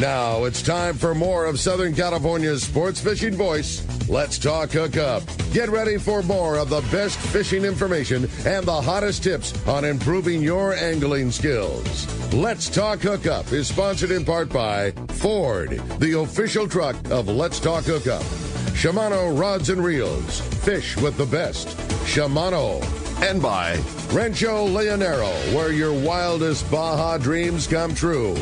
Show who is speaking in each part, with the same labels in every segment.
Speaker 1: Now it's time for more of Southern California's sports fishing voice. Let's talk Hookup. Get ready for more of the best fishing information and the hottest tips on improving your angling skills. Let's Talk Hookup is sponsored in part by Ford, the official truck of Let's Talk Hookup. Shimano Rods and Reels. Fish with the best. Shimano. And by Rancho Leonero, where your wildest Baja dreams come true.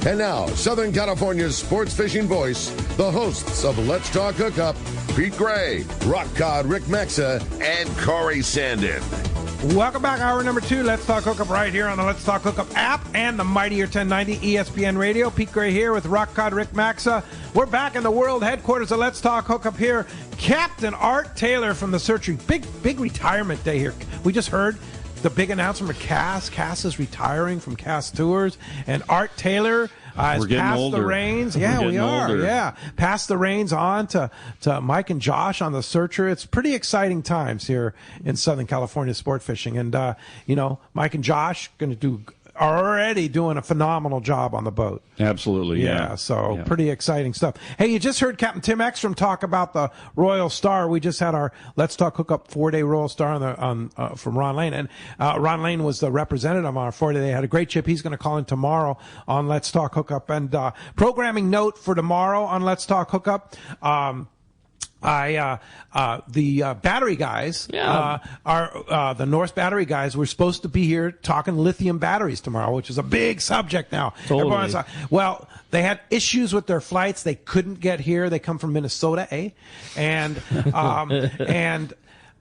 Speaker 1: And now, Southern California's sports fishing voice, the hosts of Let's Talk Hookup, Pete Gray, Rock Cod Rick Maxa, and Corey Sandin.
Speaker 2: Welcome back, hour number 2. Let's Talk Hookup right here on the Let's Talk Hookup app and the Mightier 1090 ESPN Radio. Pete Gray here with Rock Cod Rick Maxa. We're back in the world headquarters of Let's Talk Hookup here. Captain Art Taylor from the Searchery. Big retirement day here. We just heard the big announcement for Cass. Cass is retiring from Cass Tours. And Art Taylor has passed the reins. Yeah, we are. Older. Yeah, passed the reins on to Mike and Josh on the Searcher. It's pretty exciting times here in Southern California sport fishing. And, Mike and Josh are already doing a phenomenal job on the boat.
Speaker 3: Absolutely, yeah.
Speaker 2: So pretty exciting stuff. Hey, you just heard Captain Tim Ekstrom talk about the Royal Star. We just had our Let's Talk Hookup 4-day Royal Star from Ron Lane. And Ron Lane was the representative on our 4-day. They had a great trip. He's going to call in tomorrow on Let's Talk Hookup. And programming note for tomorrow on Let's Talk Hookup, the battery guys, the Norse battery guys were supposed to be here talking lithium batteries tomorrow, which is a big subject now.
Speaker 3: Totally.
Speaker 2: Well, they had issues with their flights. They couldn't get here. They come from Minnesota, And,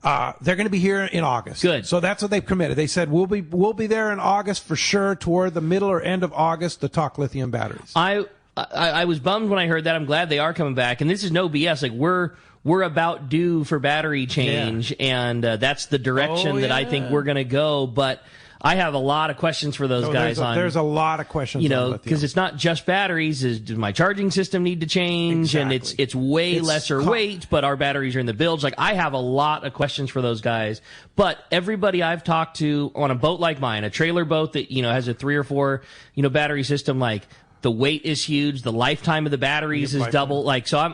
Speaker 2: they're going to be here in August.
Speaker 4: Good.
Speaker 2: So that's what they've committed. They said we'll be there in August for sure, toward the middle or end of August to talk lithium batteries.
Speaker 4: I was bummed when I heard that. I'm glad they are coming back. And this is no BS. Like, we're about due for battery change, and that's the direction that I think we're going to go. But I have a lot of questions for those guys.
Speaker 2: There's a lot of questions,
Speaker 4: because it's not just batteries. Does my charging system need to change?
Speaker 2: Exactly.
Speaker 4: And it's way lesser weight, but our batteries are in the bilge. Like, I have a lot of questions for those guys. But everybody I've talked to on a boat like mine, a trailer boat that has a 3 or 4 battery system, like, the weight is huge. The lifetime of the batteries is double. Like, so I'm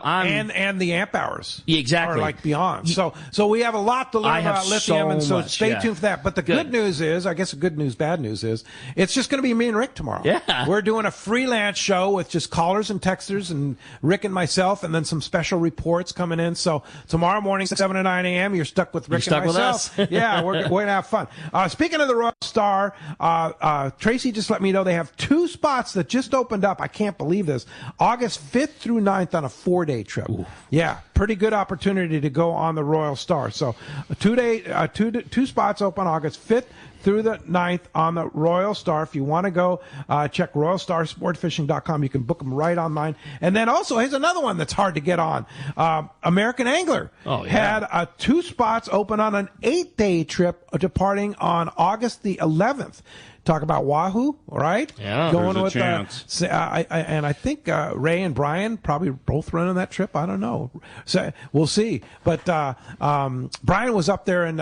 Speaker 2: and the amp hours
Speaker 4: exactly
Speaker 2: are like beyond. So we have a lot to learn about lithium, and so stay tuned for that. But the good news is, I guess the good news, bad news is, it's just going to be me and Rick tomorrow.
Speaker 4: Yeah,
Speaker 2: we're doing a freelance show with just callers and texters, and Rick and myself, and then some special reports coming in. So tomorrow morning, 7 to 9 a.m., you're stuck with Rick and myself.
Speaker 4: With us.
Speaker 2: Yeah, we're going to have fun. Speaking of the Royal Star, Tracy just let me know they have 2 spots that just opened up. I can't believe this. August 5th through 9th on a 4-day trip. Ooh. Yeah, pretty good opportunity to go on the Royal Star. So two spots open August 5th through the 9th on the Royal Star. If you want to go, check RoyalStarSportFishing.com. You can book them right online. And then also, here's another one that's hard to get on. American Angler had 2 spots open on an 8-day trip departing on August the 11th. Talk about Wahoo, right?
Speaker 3: Yeah,
Speaker 2: going
Speaker 3: there's
Speaker 2: with
Speaker 3: a chance.
Speaker 2: And I think Ray and Brian probably both running that trip. I don't know. So we'll see. But Brian was up there, and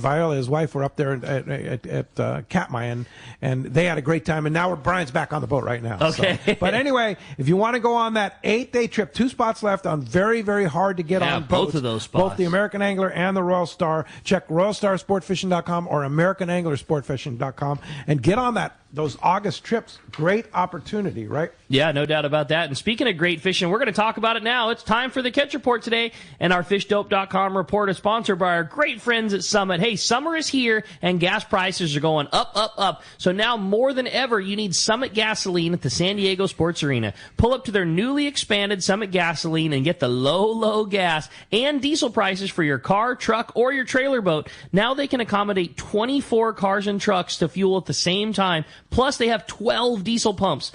Speaker 2: Viola, his wife, were up there at Katmai, and they had a great time. And now Brian's back on the boat right now.
Speaker 4: Okay.
Speaker 2: So. But anyway, if you want to go on that 8-day trip, 2 spots left on very, very hard to get on boats.
Speaker 4: Both of those spots.
Speaker 2: Both the American Angler and the Royal Star. Check RoyalStarSportFishing.com or AmericanAnglerSportFishing.com. And get on those August trips. Great opportunity, right?
Speaker 4: Yeah, no doubt about that. And speaking of great fishing, we're going to talk about it now. It's time for the Catch Report today. And our FishDope.com report is sponsored by our great friends at Summit. Hey, summer is here and gas prices are going up, up, up. So now more than ever, you need Summit gasoline at the San Diego Sports Arena. Pull up to their newly expanded Summit gasoline and get the low, low gas and diesel prices for your car, truck, or your trailer boat. Now they can accommodate 24 cars and trucks to fuel at the same time. Plus, they have 12 diesel pumps.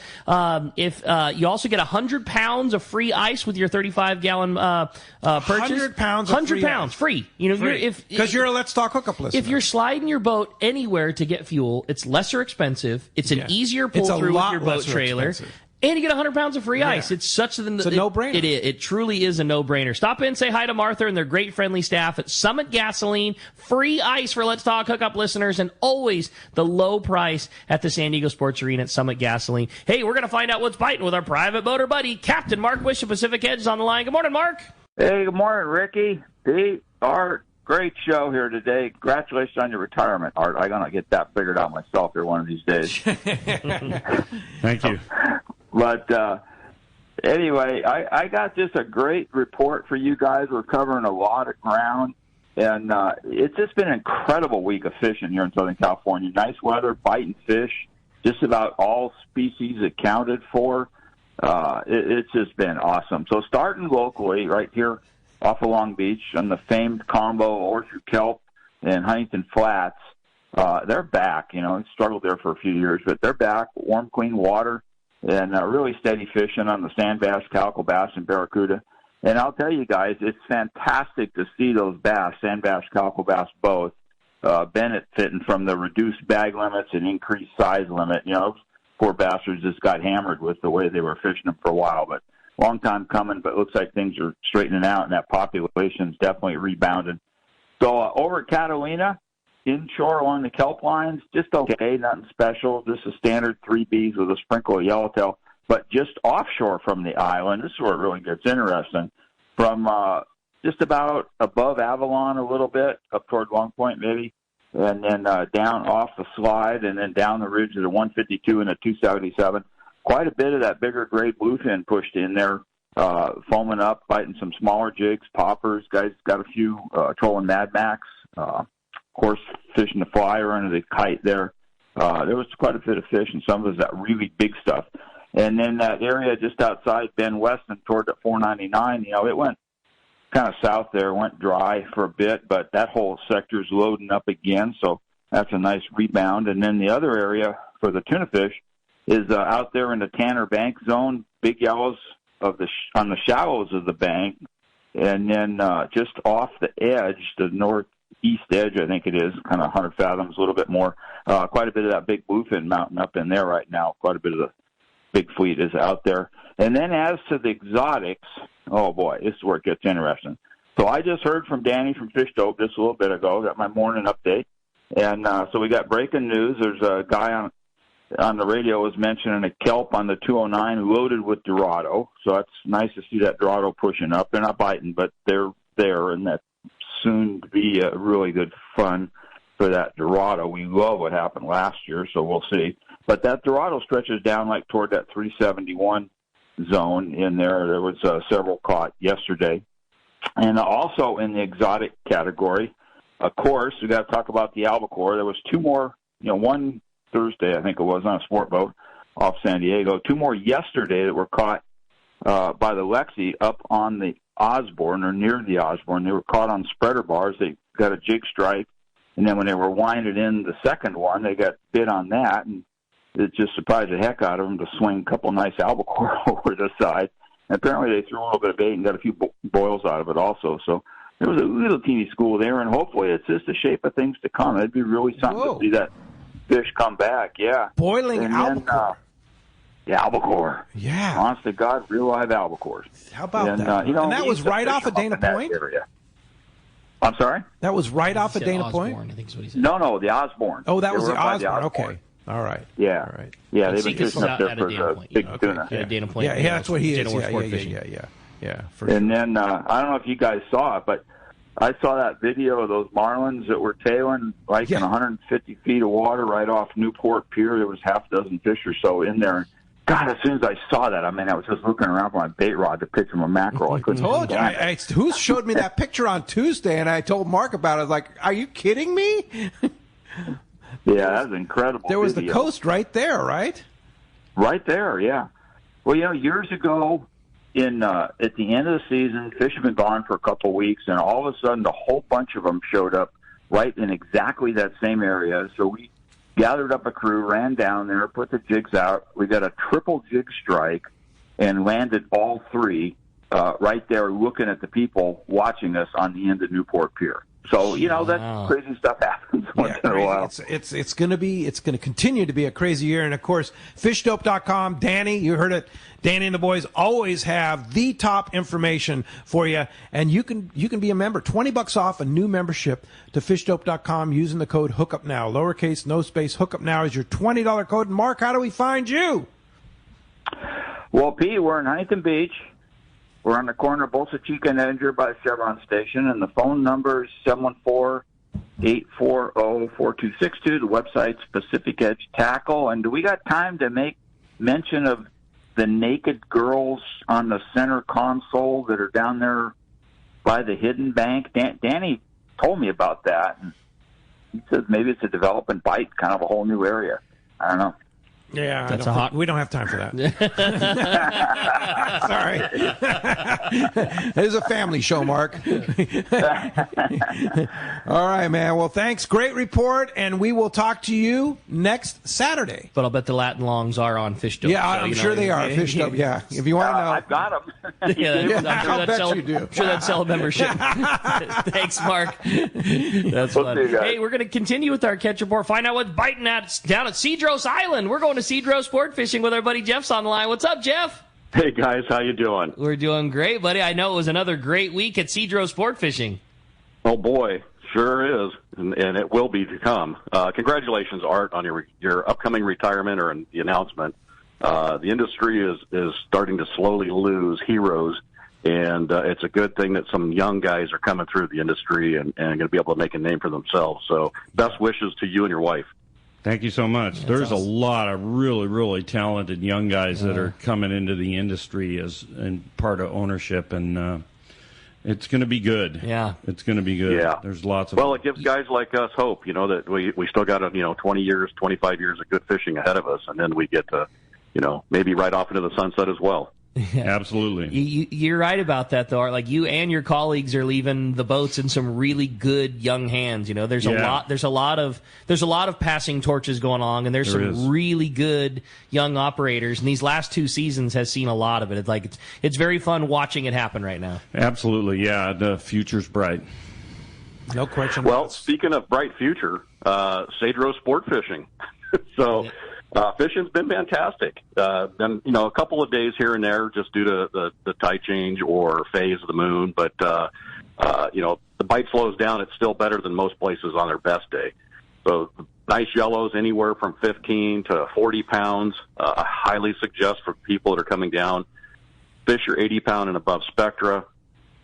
Speaker 4: If you also get 100 pounds of free ice with your 35-gallon purchase.
Speaker 2: 100 pounds of
Speaker 4: 100 pounds free.
Speaker 2: Because you're a Let's Talk Hookup listener.
Speaker 4: If you're sliding your boat anywhere to get fuel, it's lesser expensive. It's an easier pull-through with your boat trailer.
Speaker 2: Expensive.
Speaker 4: And you get 100 pounds of free ice. It's a
Speaker 2: no-brainer.
Speaker 4: It truly is a no-brainer. Stop in, say hi to Martha and their great friendly staff at Summit Gasoline. Free ice for Let's Talk Hookup listeners, and always the low price at the San Diego Sports Arena at Summit Gasoline. Hey, we're going to find out what's biting with our private boater buddy, Captain Mark Wish of Pacific Edge is on the line. Good morning, Mark.
Speaker 3: Hey, good morning, Ricky, Pete, Art. Great show here today. Congratulations on your retirement, Art. I'm going to get that figured out myself here one of these days.
Speaker 5: Thank you.
Speaker 3: But anyway, I got just a great report for you guys. We're covering a lot of ground, and it's just been an incredible week of fishing here in Southern California. Nice weather, biting fish, just about all species accounted for. It's just been awesome. So starting locally right here off of Long Beach on the famed combo Horseshoe Kelp and Huntington Flats, they're back. You know, struggled there for a few years, but they're back. Warm, clean water. And really steady fishing on the sand bass, calico bass, and barracuda. And I'll tell you guys, it's fantastic to see those bass, sand bass, calico bass, both, benefiting from the reduced bag limits and increased size limit. You know, poor bastards just got hammered with the way they were fishing them for a while. But long time coming, but it looks like things are straightening out, and that population's definitely rebounding. So over at Catalina, inshore along the kelp lines, just okay, nothing special. Just a standard 3Bs with a sprinkle of yellowtail. But just offshore from the island, this is where it really gets interesting, from just about above Avalon a little bit, up toward Long Point maybe, and then down off the slide, and then down the ridge of the 152 and the 277. Quite a bit of that bigger gray bluefin pushed in there, foaming up, biting some smaller jigs, poppers. Guys got a few trolling Mad Max. Of course, fishing the flyer under the kite there. There was quite a bit of fish, and some of that really big stuff. And then that area just outside Ben Weston toward the 499, you know, it went kind of south there, went dry for a bit, but that whole sector's loading up again, so that's a nice rebound. And then the other area for the tuna fish is out there in the Tanner Bank zone, big yellows on the shallows of the bank, and then just off the edge, the northeast edge, I think it is, kind of 100 fathoms, a little bit more. Quite a bit of that big bluefin mountain up in there right now. Quite a bit of the big fleet is out there. And then as to the exotics, oh boy, this is where it gets interesting. So I just heard from Danny from Fish Dope just a little bit ago, got my morning update. And so we got breaking news. There's a guy on the radio was mentioning a kelp on the 209 loaded with Dorado. So that's nice to see that Dorado pushing up. They're not biting, but they're there, and that's soon to be a really good fun for that Dorado. We love what happened last year, so we'll see. But that Dorado stretches down like toward that 371 zone in there. There was several caught yesterday. And also in the exotic category, of course, we got to talk about the albacore. There was two more, one Thursday, I think it was, on a sport boat off San Diego. Two more yesterday that were caught by the Lexi up on the Osborne or near the Osborne. They were caught on spreader bars. They got a jig strike, and then when they were winded in the second one, they got bit on that, and it just surprised the heck out of them to swing a couple nice albacore over the side. And apparently they threw a little bit of bait and got a few boils out of it also. So there was a little teeny school there, and hopefully it's just the shape of things to come. It'd be really something to see that fish come back, yeah.
Speaker 2: Boiling
Speaker 3: and
Speaker 2: albacore.
Speaker 3: Then, albacore.
Speaker 2: Yeah.
Speaker 3: Honest to God, real live albacores.
Speaker 2: How about that? And that was right off of Dana Point?
Speaker 3: I'm sorry?
Speaker 2: That was right off of Dana Point?
Speaker 4: I think is what he said.
Speaker 3: No, the Osborne.
Speaker 2: Oh, that was the Osborne. Okay. All right.
Speaker 3: Yeah.
Speaker 2: All right.
Speaker 3: Yeah, they've been fishing up there for the big tuna.
Speaker 4: Yeah, Dana Point.
Speaker 2: Yeah, that's what he is. Yeah.
Speaker 3: And then, I don't know if you guys saw it, but I saw that video of those marlins that were tailing in 150 feet of water right off Newport Pier. There was half a dozen fish or so in there. God, as soon as I saw that, I was just looking around for my bait rod to pitch him a mackerel. I couldn't
Speaker 2: told you. Who showed me that picture on Tuesday, and I told Mark about it. I was like, are you kidding me?
Speaker 3: Yeah, that was incredible.
Speaker 2: There was
Speaker 3: video.
Speaker 2: the coast right there, right?
Speaker 3: Right there, yeah. Well, years ago, at the end of the season, fish have been gone for a couple of weeks, and all of a sudden, a whole bunch of them showed up right in exactly that same area. So we gathered up a crew, ran down there, put the jigs out. We got a triple jig strike and landed all three right there looking at the people watching us on the end of Newport Pier. So, that crazy stuff happens once in a while.
Speaker 2: It's going to continue to be a crazy year. And, of course, fishdope.com, Danny, you heard it. Danny and the boys always have the top information for you. And you can be a member. $20 off a new membership to fishdope.com using the code HookUpNow. Lowercase, no space, HookUpNow is your $20 code. And, Mark, how do we find you?
Speaker 3: Well, Pete, we're in Huntington Beach. We're on the corner of Bolsa Chica and Edinger by the Chevron station, and the phone number is 714-840-4262. The website's Pacific Edge Tackle. And do we got time to make mention of the naked girls on the center console that are down there by the hidden bank? Danny told me about that, and he says maybe it's a development bite, kind of a whole new area. I don't know.
Speaker 2: Yeah, we don't have time for that. Sorry. It is a family show, Mark. All right, man. Well, thanks. Great report, and we will talk to you next Saturday.
Speaker 4: But I'll bet the Latin longs are on Fish Dope.
Speaker 2: Yeah, I'm sure they are. Fish Dope, yeah. If you want to know.
Speaker 3: I've got them.
Speaker 2: I'll bet you do.
Speaker 4: I'm sure that'd sell a membership. Thanks, Mark. That's fun. Hey, we're going to continue with our catch report. Find out what's biting down at Cedros Island. We're going to Cedros Sport Fishing with our buddy Jeff's on the line. What's up, Jeff?
Speaker 6: Hey, guys. How you doing?
Speaker 4: We're doing great, buddy. I know it was another great week at Cedros Sport Fishing.
Speaker 6: Oh, boy. Sure is, and it will be to come. Congratulations, Art, on your upcoming retirement or the announcement. The industry is starting to slowly lose heroes, and it's a good thing that some young guys are coming through the industry and going to be able to make a name for themselves. So best wishes to you and your wife.
Speaker 5: Thank you so much. There's awesome. A lot of really, really talented young guys that are coming into the industry and part of ownership, and it's going to be good.
Speaker 4: Yeah.
Speaker 5: It's going to be good.
Speaker 6: Yeah.
Speaker 5: There's lots of...
Speaker 6: Well, it gives guys like us hope, that we still got 20 years, 25 years of good fishing ahead of us, and then we get to, maybe right off into the sunset as well.
Speaker 5: Yeah. Absolutely.
Speaker 4: You're right about that, though. Like, you and your colleagues are leaving the boats in some really good young hands. There's a lot of passing torches going on, and there's some really good young operators. And these last 2 seasons has seen a lot of it. It's very fun watching it happen right now.
Speaker 5: Absolutely, yeah. The future's bright.
Speaker 2: No question.
Speaker 6: Well, speaking of bright future, Cedros Sport Fishing. So. Fishing's been fantastic. Been, a couple of days here and there just due to the tide change or phase of the moon. But, the bite slows down. It's still better than most places on their best day. So nice yellows anywhere from 15 to 40 pounds. I highly suggest for people that are coming down, fish your 80-pound and above spectra.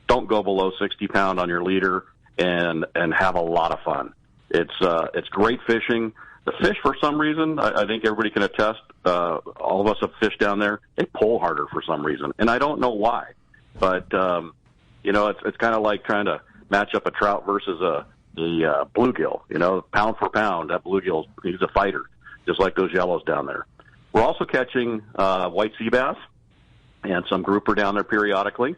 Speaker 6: Don't go below 60-pound on your leader and have a lot of fun. It's great fishing. The fish, for some reason, I think everybody can attest, all of us have fished down there, they pull harder for some reason. And I don't know why. But, it's kind of like trying to match up a trout versus the bluegill. Pound for pound, that bluegill, he's a fighter, just like those yellows down there. We're also catching white sea bass and some grouper down there periodically.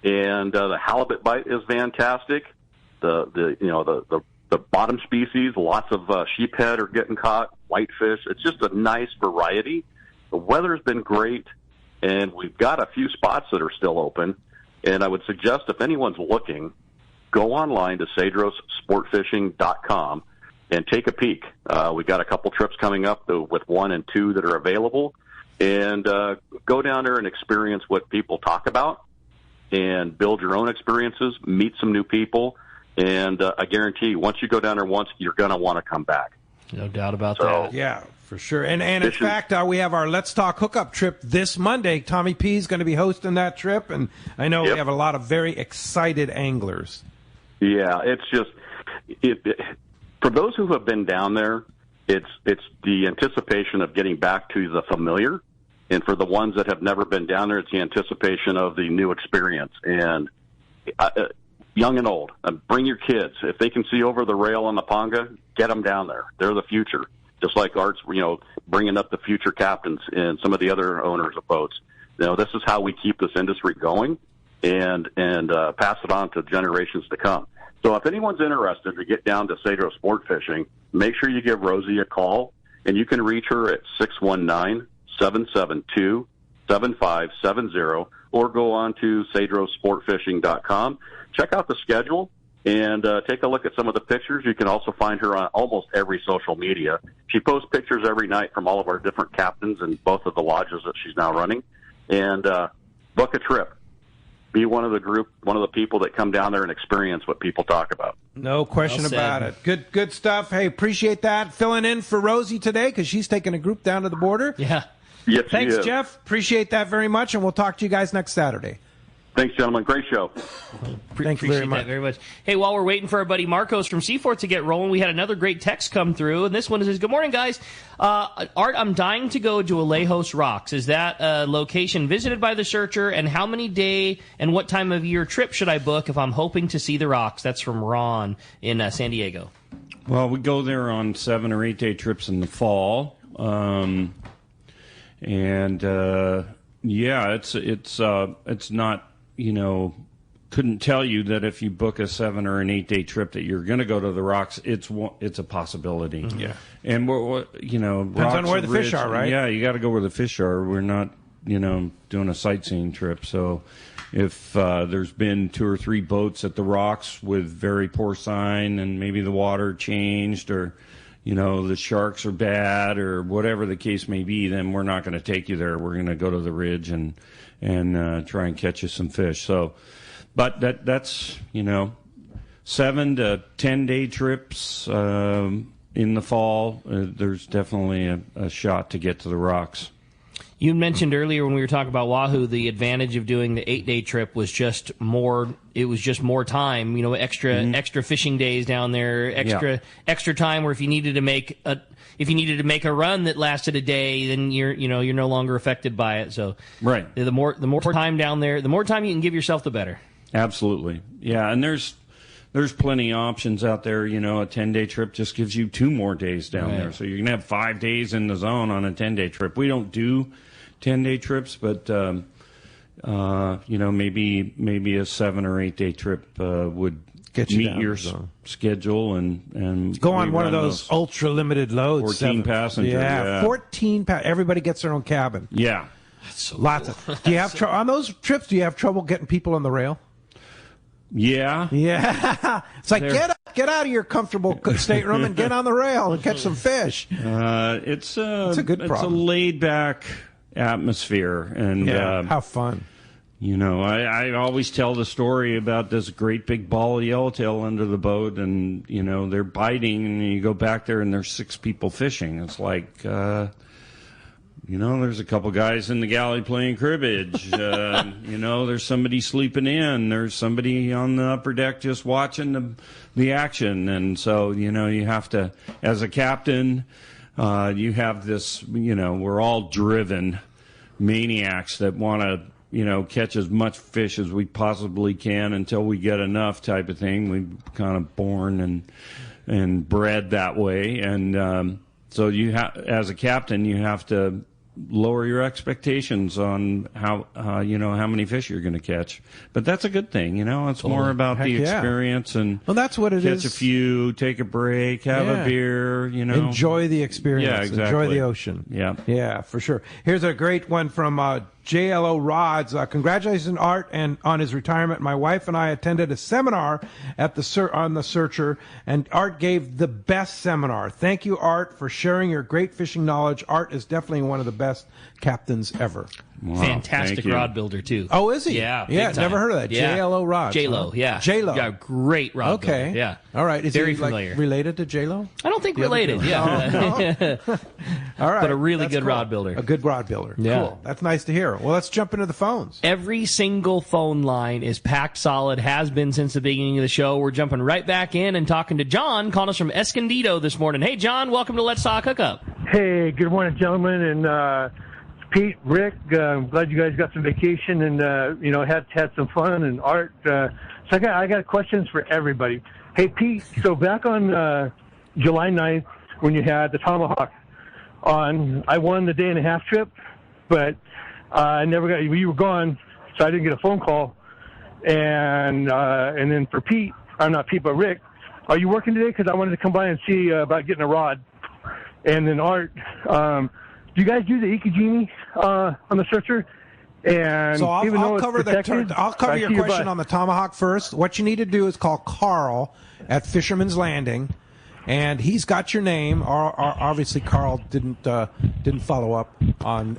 Speaker 6: And the halibut bite is fantastic. The bottom species, lots of sheephead are getting caught, whitefish. It's just a nice variety. The weather's been great, and we've got a few spots that are still open. And I would suggest if anyone's looking, go online to cedrossportfishing.com and take a peek. We've got a couple trips coming up with 1 and 2 that are available. And go down there and experience what people talk about and build your own experiences, meet some new people. And I guarantee you, once you go down there once, you're going to want to come back.
Speaker 4: No doubt about that.
Speaker 2: Yeah, for sure. And in fact, we have our Let's Talk Hookup trip this Monday. Tommy P is going to be hosting that trip, and I know we have a lot of very excited anglers.
Speaker 6: Yeah, it's just for those who have been down there, it's the anticipation of getting back to the familiar, and for the ones that have never been down there, it's the anticipation of the new experience. And young and old, bring your kids. If they can see over the rail on the Ponga, get them down there. They're the future. Just like Art's, bringing up the future captains and some of the other owners of boats. This is how we keep this industry going and pass it on to generations to come. So if anyone's interested to get down to Cedros Sport Fishing, make sure you give Rosie a call, and you can reach her at 619-772-7570, or go on to cedrossportfishing.com. Check out the schedule, and take a look at some of the pictures. You can also find her on almost every social media. She posts pictures every night from all of our different captains and both of the lodges that she's now running. And book a trip. Be one of the people that come down there and experience what people talk about.
Speaker 2: No question about it. Good stuff. Hey, appreciate that. Filling in for Rosie today because she's taking a group down to the border.
Speaker 4: Yeah.
Speaker 6: Yes,
Speaker 2: thanks, Jeff. Appreciate that very much, and we'll talk to you guys next Saturday.
Speaker 6: Thanks, gentlemen. Great show.
Speaker 2: Thank you very much.
Speaker 4: Hey, while we're waiting for our buddy Marcos from Seafort to get rolling, we had another great text come through, and this one says, "Good morning, guys. Art, I'm dying to go to Alejos Rocks. Is that a location visited by the Searcher, and how many day and what time of year trip should I book if I'm hoping to see the rocks?" That's from Ron in San Diego.
Speaker 5: Well, we go there on 7 or 8 day trips in the fall. It's not, couldn't tell you that if you book a 7 or an 8 day trip that you're going to go to the rocks. It's a possibility.
Speaker 2: Yeah.
Speaker 5: And
Speaker 2: depends on where the fish are, right?
Speaker 5: Yeah, you got to go where the fish are. We're not, doing a sightseeing trip. So if there's been 2 or 3 boats at the rocks with very poor sign and maybe the water changed or the sharks are bad or whatever the case may be, then we're not going to take you there. We're going to go to the ridge and try and catch you some fish. So, but that's 7 to 10 day trips in the fall. There's definitely a shot to get to the rocks.
Speaker 4: You mentioned earlier when we were talking about Wahoo, the advantage of doing the 8-day trip was just more. It was just more time. Extra fishing days down there, extra time. Where if you needed to make a run that lasted a day, then you're no longer affected by it. So
Speaker 5: right,
Speaker 4: the more time down there, the more time you can give yourself, the better.
Speaker 5: Absolutely, yeah. And there's plenty of options out there. A 10-day trip just gives you 2 more days down there. So you can have 5 days in the zone on a 10-day trip. We don't do 10-day trips, but maybe a 7 or 8 day trip would
Speaker 2: get you
Speaker 5: meet your schedule and
Speaker 2: go on one of those ultra limited loads.
Speaker 5: 14 passengers. Yeah,
Speaker 2: 14. Everybody gets their own cabin.
Speaker 5: Yeah,
Speaker 2: lots of. Do you have on those trips? Do you have trouble getting people on the rail?
Speaker 5: Yeah.
Speaker 2: It's like get out of your comfortable stateroom and get on the rail and catch some fish.
Speaker 5: It's a
Speaker 2: good problem.
Speaker 5: It's a laid back atmosphere and
Speaker 2: how fun.
Speaker 5: I always tell the story about this great big ball of yellowtail under the boat, and they're biting, and you go back there and there's 6 people fishing. It's like there's a couple guys in the galley playing cribbage. There's somebody sleeping in. There's somebody on the upper deck just watching the action. And so, you have to, as a captain, you have this, we're all driven maniacs that want to, catch as much fish as we possibly can until we get enough type of thing. We're kind of born and bred that way. And so as a captain, you have to lower your expectations on how many fish you're going to catch. But that's a good thing, It's more about the experience and
Speaker 2: that's what it is.
Speaker 5: Catch a few, take a break, have a beer,
Speaker 2: Enjoy the experience.
Speaker 5: Yeah, exactly.
Speaker 2: Enjoy the ocean.
Speaker 5: Yeah,
Speaker 2: for sure. Here's a great one from JLO Rods. Congratulations, Art, and on his retirement. My wife and I attended a seminar on the Searcher, and Art gave the best seminar. Thank you, Art, for sharing your great fishing knowledge. Art is definitely one of the best captains ever.
Speaker 5: Wow,
Speaker 4: fantastic rod builder too.
Speaker 2: Oh, is he?
Speaker 4: Yeah,
Speaker 2: never heard of that.
Speaker 4: Yeah.
Speaker 2: JLO Rods.
Speaker 4: JLo, yeah.
Speaker 2: JLo.
Speaker 4: Yeah, great rod builder. Yeah.
Speaker 2: All right. Is
Speaker 4: very
Speaker 2: he
Speaker 4: familiar.
Speaker 2: Related to JLo?
Speaker 4: I don't think related. Yeah.
Speaker 2: No. All right.
Speaker 4: But a really good
Speaker 2: cool.
Speaker 4: rod builder.
Speaker 2: A good rod builder.
Speaker 4: Yeah.
Speaker 2: Cool. That's nice to hear. Well, let's jump into the phones.
Speaker 4: Every single phone line is packed solid, has been since the beginning of the show. We're jumping right back in and talking to John, calling us from Escondido this morning. Hey, John, welcome to Let's Talk Hookup.
Speaker 7: Hey, good morning, gentlemen, and Pete, Rick. I'm glad you guys got some vacation and had some fun. And Art. So I got questions for everybody. Hey, Pete. So back on July 9th, when you had the Tomahawk on, I won the day and a half trip, but I never got. You were gone, so I didn't get a phone call. And then for Pete, I'm not Pete, but Rick. Are you working today? Because I wanted to come by and see about getting a rod. And then Art. Do you guys do the Ikijimi on the Searcher? And
Speaker 2: So
Speaker 7: even though
Speaker 2: I'll
Speaker 7: it's
Speaker 2: cover
Speaker 7: protected,
Speaker 2: I'll cover
Speaker 7: I
Speaker 2: your
Speaker 7: see your
Speaker 2: question
Speaker 7: butt.
Speaker 2: on the tomahawk first. What you need to do is call Carl at Fisherman's Landing, and he's got your name. Obviously, Carl didn't follow up on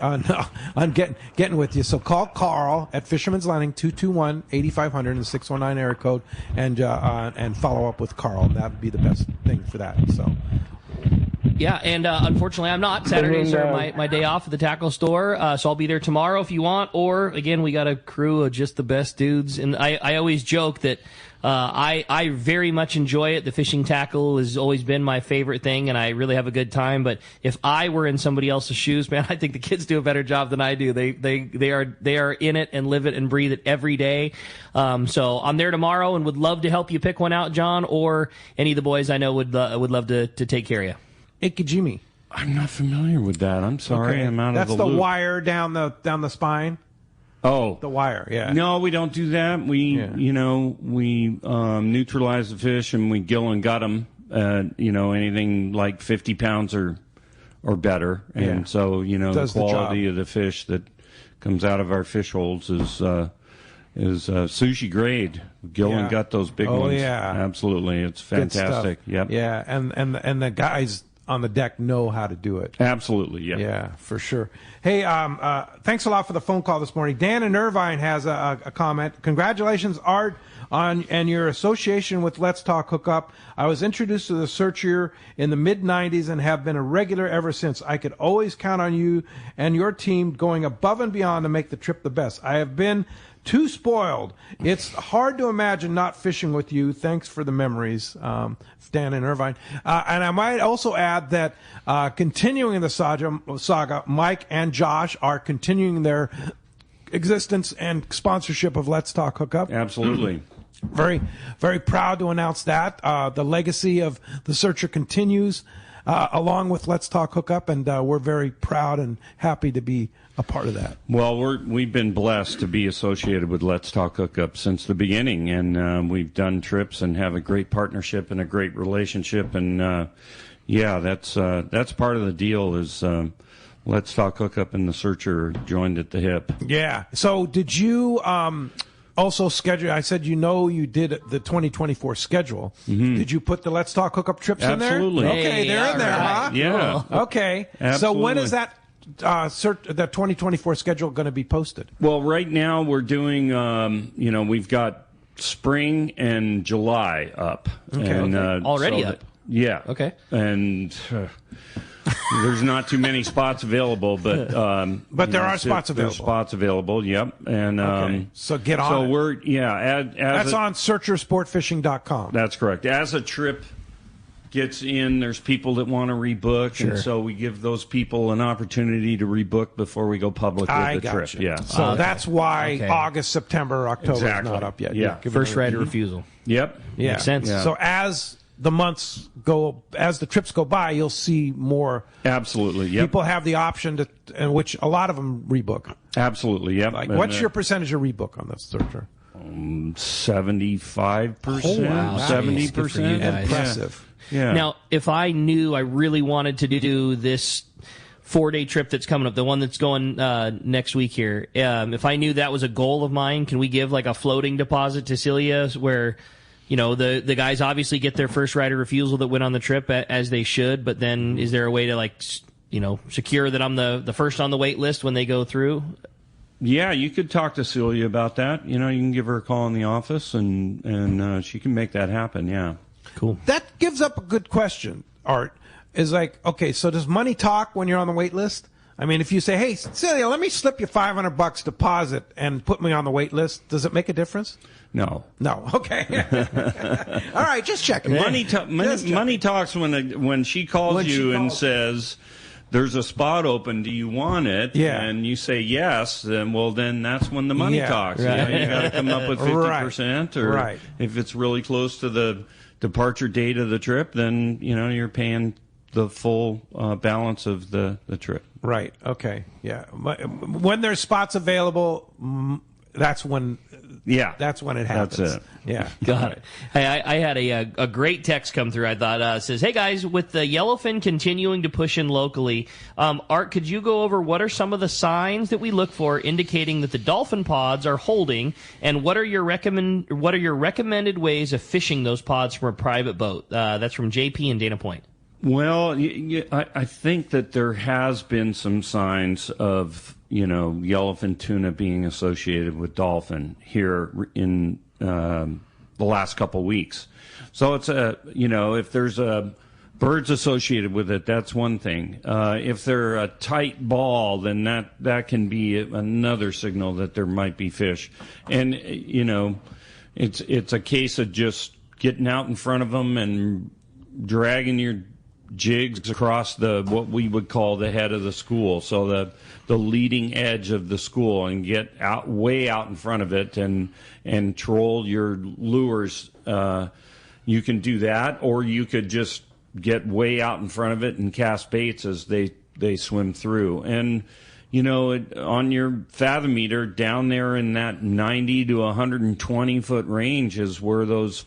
Speaker 2: getting with you. So call Carl at Fisherman's Landing 221-8500 and 619 area code, and follow up with Carl. And that would be the best thing for that. So.
Speaker 4: Yeah, and unfortunately I'm not. Saturdays are my day off at the tackle store, so I'll be there tomorrow if you want. Or, again, we got a crew of just the best dudes. And I always joke that I very much enjoy it. The fishing tackle has always been my favorite thing, and I really have a good time. But if I were in somebody else's shoes, man, I think the kids do a better job than I do. They are in it and live it and breathe it every day. So I'm there tomorrow and would love to help you pick one out, John, or any of the boys I know would love to take care of you.
Speaker 2: Ikejime.
Speaker 5: I'm not familiar with that. I'm sorry.
Speaker 2: Okay.
Speaker 5: I'm out
Speaker 2: That's
Speaker 5: of the
Speaker 2: the
Speaker 5: loop.
Speaker 2: wire down the spine.
Speaker 5: Oh,
Speaker 2: The wire, yeah.
Speaker 5: no, we don't do that. We neutralize the fish and we gill and gut them. Anything like 50 pounds or better. And
Speaker 2: Yeah.
Speaker 5: so
Speaker 2: Does
Speaker 5: the
Speaker 2: the
Speaker 5: quality
Speaker 2: job.
Speaker 5: of the fish that comes out of our fish holds is sushi grade. Gill and gut those big
Speaker 2: Oh,
Speaker 5: ones.
Speaker 2: yeah.
Speaker 5: Absolutely, it's
Speaker 2: Good stuff.
Speaker 5: fantastic. Yep.
Speaker 2: Yeah, and the guys on the deck know how to do it.
Speaker 5: Absolutely. Yep.
Speaker 2: Yeah, for sure. Hey, thanks a lot for the phone call this morning. Dan in Irvine has a comment. Congratulations, Art, and your association with Let's Talk Hookup. I was introduced to the Searcher in the mid-'90s and have been a regular ever since. I could always count on you and your team going above and beyond to make the trip the best. I have been too spoiled. It's hard to imagine not fishing with you. Thanks for the memories, Dan in Irvine. And I might also add that continuing the saga, Mike and Josh are continuing their existence and sponsorship of Let's Talk Hookup.
Speaker 5: Absolutely.
Speaker 2: Very, very proud to announce that. The legacy of the Searcher continues along with Let's Talk Hookup, and we're very proud and happy to be a part of that.
Speaker 5: Well, we've been blessed to be associated with Let's Talk Hookup since the beginning, and we've done trips and have a great partnership and a great relationship, and that's part of the deal is Let's Talk Hookup and the Searcher joined at the hip.
Speaker 2: Yeah. So did you also schedule? I said you did the 2024 schedule. Mm-hmm. Did you put the Let's Talk Hookup trips
Speaker 5: Absolutely.
Speaker 2: in there? Okay, they're in there, huh?
Speaker 5: Yeah.
Speaker 2: Okay.
Speaker 5: Absolutely.
Speaker 2: So when is that? The 2024 schedule going to be posted?
Speaker 5: Well, right now we're doing, we've got spring and July up.
Speaker 2: Okay.
Speaker 5: And,
Speaker 4: Already up?
Speaker 5: Yeah.
Speaker 4: Okay.
Speaker 5: And there's not too many spots available, but
Speaker 2: there are spots available.
Speaker 5: There's spots available. Yep. And
Speaker 2: Okay. So get on.
Speaker 5: So
Speaker 2: it.
Speaker 5: we're
Speaker 2: That's on searchersportfishing.com.
Speaker 5: That's correct. As a trip gets in, there's people that want to rebook,
Speaker 2: Sure.
Speaker 5: and so we give those people an opportunity to rebook before we go public with the trip.
Speaker 2: Gotcha.
Speaker 5: Yeah.
Speaker 2: So that's why August, September, October
Speaker 5: Exactly.
Speaker 2: is not up yet.
Speaker 5: Yeah.
Speaker 2: Give it
Speaker 4: First
Speaker 2: a-
Speaker 4: right of refusal.
Speaker 5: Yep.
Speaker 2: Yeah.
Speaker 4: Makes sense.
Speaker 5: Yeah.
Speaker 2: So as the months go, as the trips go by, you'll see more.
Speaker 5: Absolutely. Yep.
Speaker 2: People have the option to, in which a lot of them rebook.
Speaker 5: Absolutely. Yep.
Speaker 2: Like,
Speaker 5: And,
Speaker 2: what's your percentage of rebook on the Searcher?
Speaker 5: 75%.
Speaker 2: Oh, wow.
Speaker 5: 70%.
Speaker 4: Good for you guys.
Speaker 2: Impressive.
Speaker 5: Yeah.
Speaker 4: Now, if I knew I really wanted to do this 4-day trip that's coming up, the one that's going next week here, if I knew that was a goal of mine, can we give like a floating deposit to Celia where, the guys obviously get their first right of refusal that went on the trip as they should, but then is there a way to secure that I'm the first on the wait list when they go through?
Speaker 5: Yeah, you could talk to Celia about that. You can give her a call in the office, and she can make that happen. Yeah.
Speaker 4: Cool.
Speaker 2: That gives up a good question, Art. Is like, okay, so does money talk when you're on the wait list? I mean, if you say, hey, Celia, let me slip you $500 deposit and put me on the wait list, does it make a difference?
Speaker 5: No.
Speaker 2: No. Okay. All right, just checking.
Speaker 5: Money talks when she calls and says, there's a spot open, do you want it?
Speaker 2: Yeah.
Speaker 5: And you say yes, then that's when the money talks.
Speaker 2: Right.
Speaker 5: You got to come up with 50%, or if it's really close to the departure date of the trip, then you're paying the full balance of the trip.
Speaker 2: Right. Okay. Yeah. When there's spots available, that's when.
Speaker 5: Yeah.
Speaker 2: That's when it happens.
Speaker 5: That's it.
Speaker 2: Yeah.
Speaker 4: Got it. Hey, I had a great text come through. I thought says, "Hey guys, with the yellowfin continuing to push in locally, Art, could you go over what are some of the signs that we look for indicating that the dolphin pods are holding, and what are your recommended ways of fishing those pods from a private boat?" That's from JP in Dana Point.
Speaker 5: Well, I think that there has been some signs of, yellowfin tuna being associated with dolphin here in the last couple weeks. So it's if there's birds associated with it, that's one thing. If they're a tight ball, then that can be another signal that there might be fish. And, it's a case of just getting out in front of them and dragging your jigs across what we would call the head of the school, so the leading edge of the school, and get way out in front of it and troll your lures. You can do that, or you could just get way out in front of it and cast baits as they swim through. And on your fathom meter down there in that 90 to 120 foot range is where those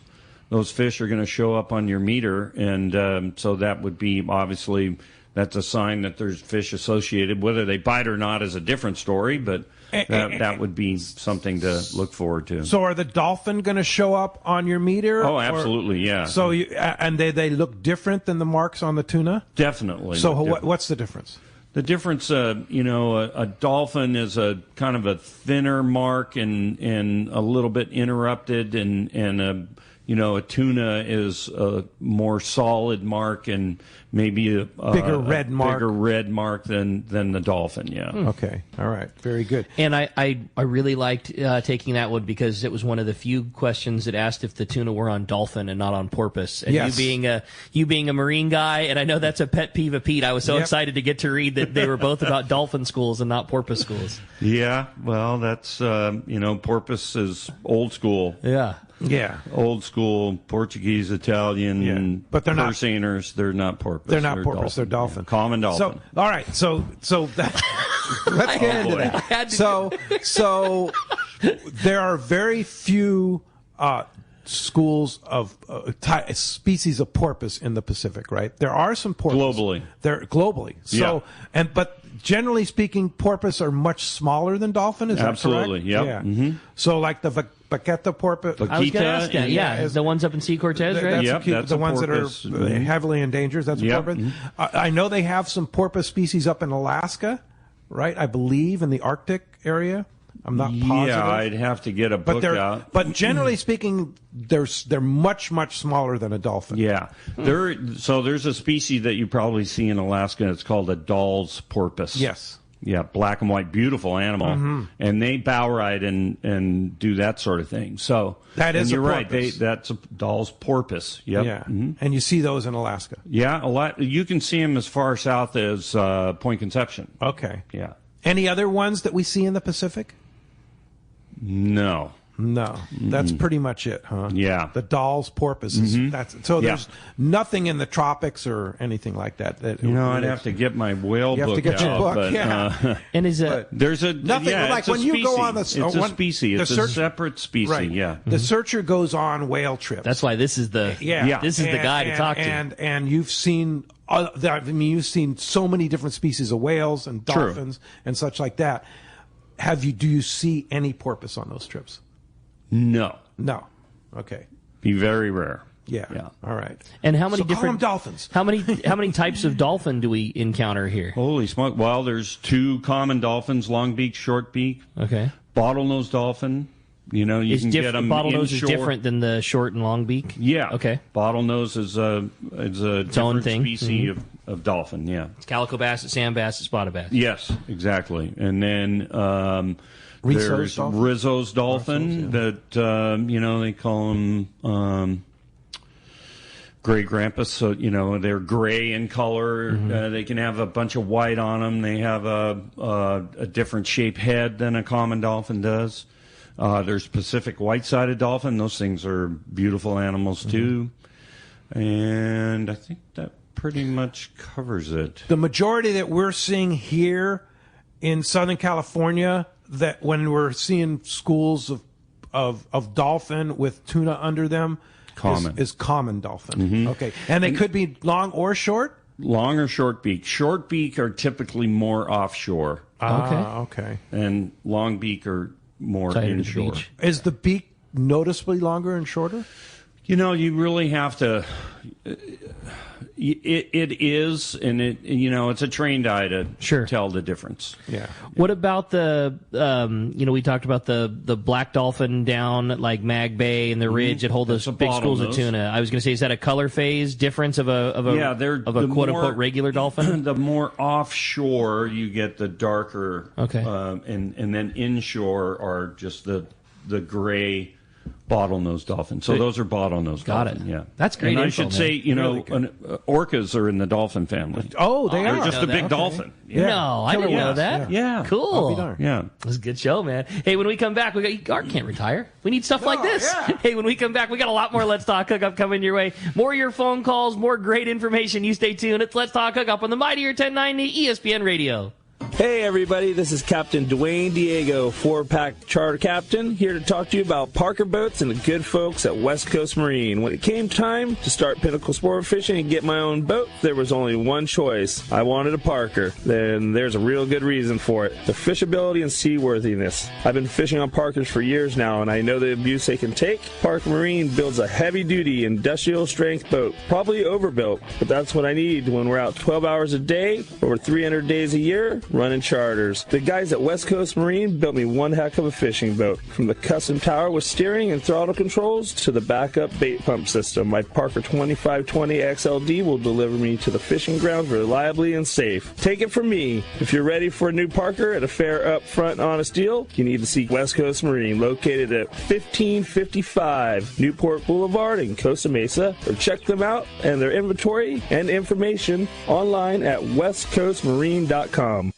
Speaker 5: fish are going to show up on your meter, and so that would be, obviously, that's a sign that there's fish associated. Whether they bite or not is a different story, but that would be something to look forward to.
Speaker 2: So are the dolphin going to show up on your meter?
Speaker 5: Oh, absolutely, yeah.
Speaker 2: So and they look different than the marks on the tuna?
Speaker 5: Definitely.
Speaker 2: So what's the difference?
Speaker 5: The difference, a dolphin is a kind of a thinner mark and a little bit interrupted, and a tuna is a more solid mark and maybe a
Speaker 2: bigger red
Speaker 5: mark than the dolphin. Yeah.
Speaker 2: Okay. All right. Very good.
Speaker 4: And I really liked taking that one because it was one of the few questions that asked if the tuna were on dolphin and not on porpoise. And
Speaker 2: yes.
Speaker 4: you being a marine guy, and I know that's a pet peeve of Pete. I was so excited to get to read that they were both about dolphin schools and not porpoise schools.
Speaker 5: Yeah. Well, that's porpoise is old school.
Speaker 2: Yeah. Yeah.
Speaker 5: Old school Portuguese, Italian,
Speaker 2: but they're not
Speaker 5: Persianers. They're not porpoise.
Speaker 2: They're not porpoise. They're dolphin.
Speaker 5: Yeah. Common dolphin.
Speaker 2: So, all right. So that, let's get into that. So there are very few schools of species of porpoise in the Pacific, right? There are some porpoise
Speaker 5: globally.
Speaker 2: They're globally. So but generally speaking, porpoise are much smaller than dolphin. Is that correct?
Speaker 5: Absolutely. Yep.
Speaker 2: Yeah.
Speaker 5: Mm-hmm.
Speaker 2: So like the Vaqueta porpoise.
Speaker 4: I was going to ask that. Yeah, the ones up in Sea Cortez, right?
Speaker 2: That's the ones
Speaker 5: porpoise.
Speaker 2: that are heavily endangered. That's a porpoise. Mm-hmm. I know they have some porpoise species up in Alaska, right? I believe in the Arctic area. I'm not positive.
Speaker 5: Yeah, I'd have to get a book out.
Speaker 2: But generally speaking, they're much, much smaller than a dolphin.
Speaker 5: Yeah. So there's a species that you probably see in Alaska. It's called a Dahl's porpoise.
Speaker 2: Yes.
Speaker 5: Yeah, black and white, beautiful animal. Mm-hmm. And they bow ride and do that sort of thing. So
Speaker 2: that is
Speaker 5: you're
Speaker 2: a porpoise.
Speaker 5: Right. That's a Dahl's porpoise. Yep.
Speaker 2: Yeah.
Speaker 5: Mm-hmm.
Speaker 2: And you see those in Alaska.
Speaker 5: Yeah, a lot. You can see them as far south as Point Conception.
Speaker 2: Okay.
Speaker 5: Yeah.
Speaker 2: Any other ones that we see in the Pacific?
Speaker 5: No.
Speaker 2: That's pretty much it, huh?
Speaker 5: Yeah.
Speaker 2: The Dahl's porpoise. There's nothing in the tropics or anything like that.
Speaker 5: I'd have to get my whale book out.
Speaker 2: You have to get your book,
Speaker 5: but,
Speaker 4: and is it?
Speaker 5: There's a
Speaker 2: nothing like when you go on the.
Speaker 5: It's a species. It's a separate species.
Speaker 2: Right.
Speaker 5: Yeah.
Speaker 2: The searcher goes on whale trips.
Speaker 4: That's why this is the this is the guy to talk to.
Speaker 2: And you've seen. You've seen so many different species of whales and dolphins and such like that. Do you see any porpoise on those trips?
Speaker 5: No.
Speaker 2: Okay.
Speaker 5: Be very rare.
Speaker 2: Yeah. All right.
Speaker 4: And how many different
Speaker 2: dolphins?
Speaker 4: How many types of dolphin do we encounter here?
Speaker 5: Holy smoke! Well, there's two common dolphins: long beak, short beak.
Speaker 4: Okay.
Speaker 5: Bottlenose dolphin. You can get them
Speaker 4: bottlenose is different than the short and long beak.
Speaker 5: Yeah.
Speaker 4: Okay.
Speaker 5: Bottlenose is a different species of dolphin. Yeah.
Speaker 4: It's calico bass, sand bass, spotted bass.
Speaker 5: Yes, exactly. And then there's Rizzo's dolphin that they call them gray grampus. So they're gray in color. Mm-hmm. They can have a bunch of white on them. They have a different shaped head than a common dolphin does. There's Pacific white-sided dolphin. Those things are beautiful animals too. And I think that pretty much covers it.
Speaker 2: The majority that we're seeing here in Southern California, that when we're seeing schools of dolphin with tuna under them
Speaker 5: Common.
Speaker 2: is common dolphin. Okay. And they could be long or short?
Speaker 5: Long or short beak. Short beak are typically more offshore.
Speaker 2: Okay.
Speaker 5: And long beak are more
Speaker 4: Tighter to the
Speaker 5: inshore.
Speaker 4: beach.
Speaker 2: Is the beak noticeably longer and shorter?
Speaker 5: You know, you really have to. It is, and it's a trained eye to tell the difference.
Speaker 2: Yeah.
Speaker 4: What about the, we talked about the black dolphin down at like Mag Bay and the ridge that hold those big schools of tuna. I was going to say, is that a color phase difference of a quote unquote regular dolphin?
Speaker 5: The more offshore you get, the darker.
Speaker 4: Okay.
Speaker 5: And then inshore are just the gray bottlenose dolphin. So those are bottlenose dolphin.
Speaker 4: Got it.
Speaker 5: Yeah,
Speaker 4: that's great.
Speaker 5: And
Speaker 4: info,
Speaker 5: I should
Speaker 4: man.
Speaker 5: say, orcas are in the dolphin family.
Speaker 2: Oh, they are.
Speaker 5: They're just a big dolphin.
Speaker 2: Yeah.
Speaker 4: No, I didn't know that.
Speaker 5: Yeah.
Speaker 4: Cool.
Speaker 2: I'll be darned.
Speaker 5: Yeah.
Speaker 4: It was a good show, man. Hey, when we come back, Art can't retire. We need stuff like this.
Speaker 2: Yeah.
Speaker 4: Hey, when we come back, we got a lot more Let's Talk Hookup coming your way. More of your phone calls, more great information. You stay tuned. It's Let's Talk Hookup on the Mightier 1090 ESPN Radio.
Speaker 8: Hey everybody, this is Captain Dwayne Diego, 4-pack charter captain, here to talk to you about Parker Boats and the good folks at West Coast Marine. When it came time to start pinnacle sport fishing and get my own boat, there was only one choice. I wanted a Parker. Then there's a real good reason for it. The fishability and seaworthiness. I've been fishing on Parkers for years now, and I know the abuse they can take. Parker Marine builds a heavy-duty, industrial-strength boat. Probably overbuilt, but that's what I need when we're out 12 hours a day, over 300 days a year, running charters. The guys at West Coast Marine built me one heck of a fishing boat. From the custom tower with steering and throttle controls to the backup bait pump system, my Parker 2520 XLD will deliver me to the fishing grounds reliably and safe. Take it from me. If you're ready for a new Parker at a fair, upfront, honest deal, you need to see West Coast Marine, located at 1555 Newport Boulevard in Costa Mesa, or check them out and their inventory and information online at westcoastmarine.com.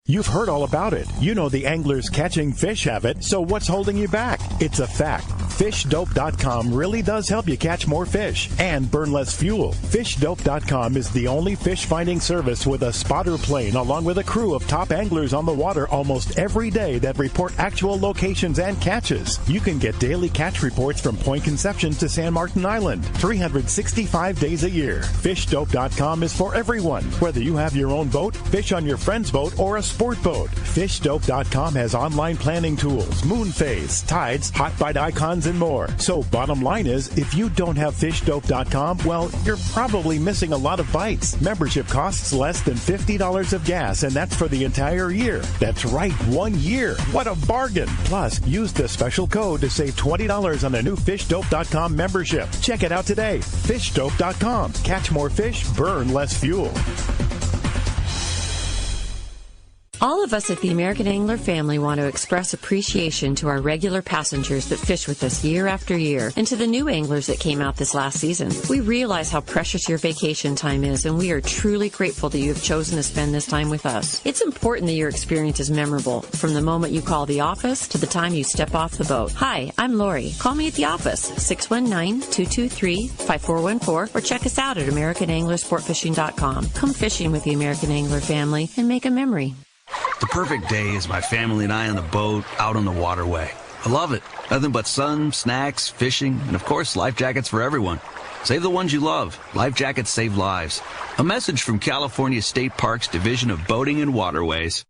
Speaker 9: You've heard all about it. You know the anglers catching fish have it, so what's holding you back? It's a fact. FishDope.com really does help you catch more fish and burn less fuel. FishDope.com is the only fish finding service with a spotter plane along with a crew of top anglers on the water almost every day that report actual locations and catches. You can get daily catch reports from Point Conception to San Martin Island, 365 days a year. FishDope.com is for everyone, whether you have your own boat, fish on your friend's boat, or a sport boat. FishDope.com has online planning tools, moon phase, tides, hot bite icons, and more. So bottom line is, if you don't have FishDope.com, well, you're probably missing a lot of bites. Membership costs less than $50 of gas, and that's for the entire year. That's right, 1 year. What a bargain. Plus, use the special code to save $20 on a new FishDope.com membership. Check it out today. FishDope.com. Catch more fish, burn less fuel.
Speaker 10: All of us at the American Angler family want to express appreciation to our regular passengers that fish with us year after year, and to the new anglers that came out this last season. We realize how precious your vacation time is, and we are truly grateful that you have chosen to spend this time with us. It's important that your experience is memorable, from the moment you call the office to the time you step off the boat. Hi, I'm Lori. Call me at the office, 619-223-5414, or check us out at AmericanAnglerSportFishing.com. Come fishing with the American Angler family and make a memory.
Speaker 11: The perfect day is my family and I on the boat, out on the waterway. I love it. Nothing but sun, snacks, fishing, and of course, life jackets for everyone. Save the ones you love. Life jackets save lives. A message from California State Parks Division of Boating and Waterways.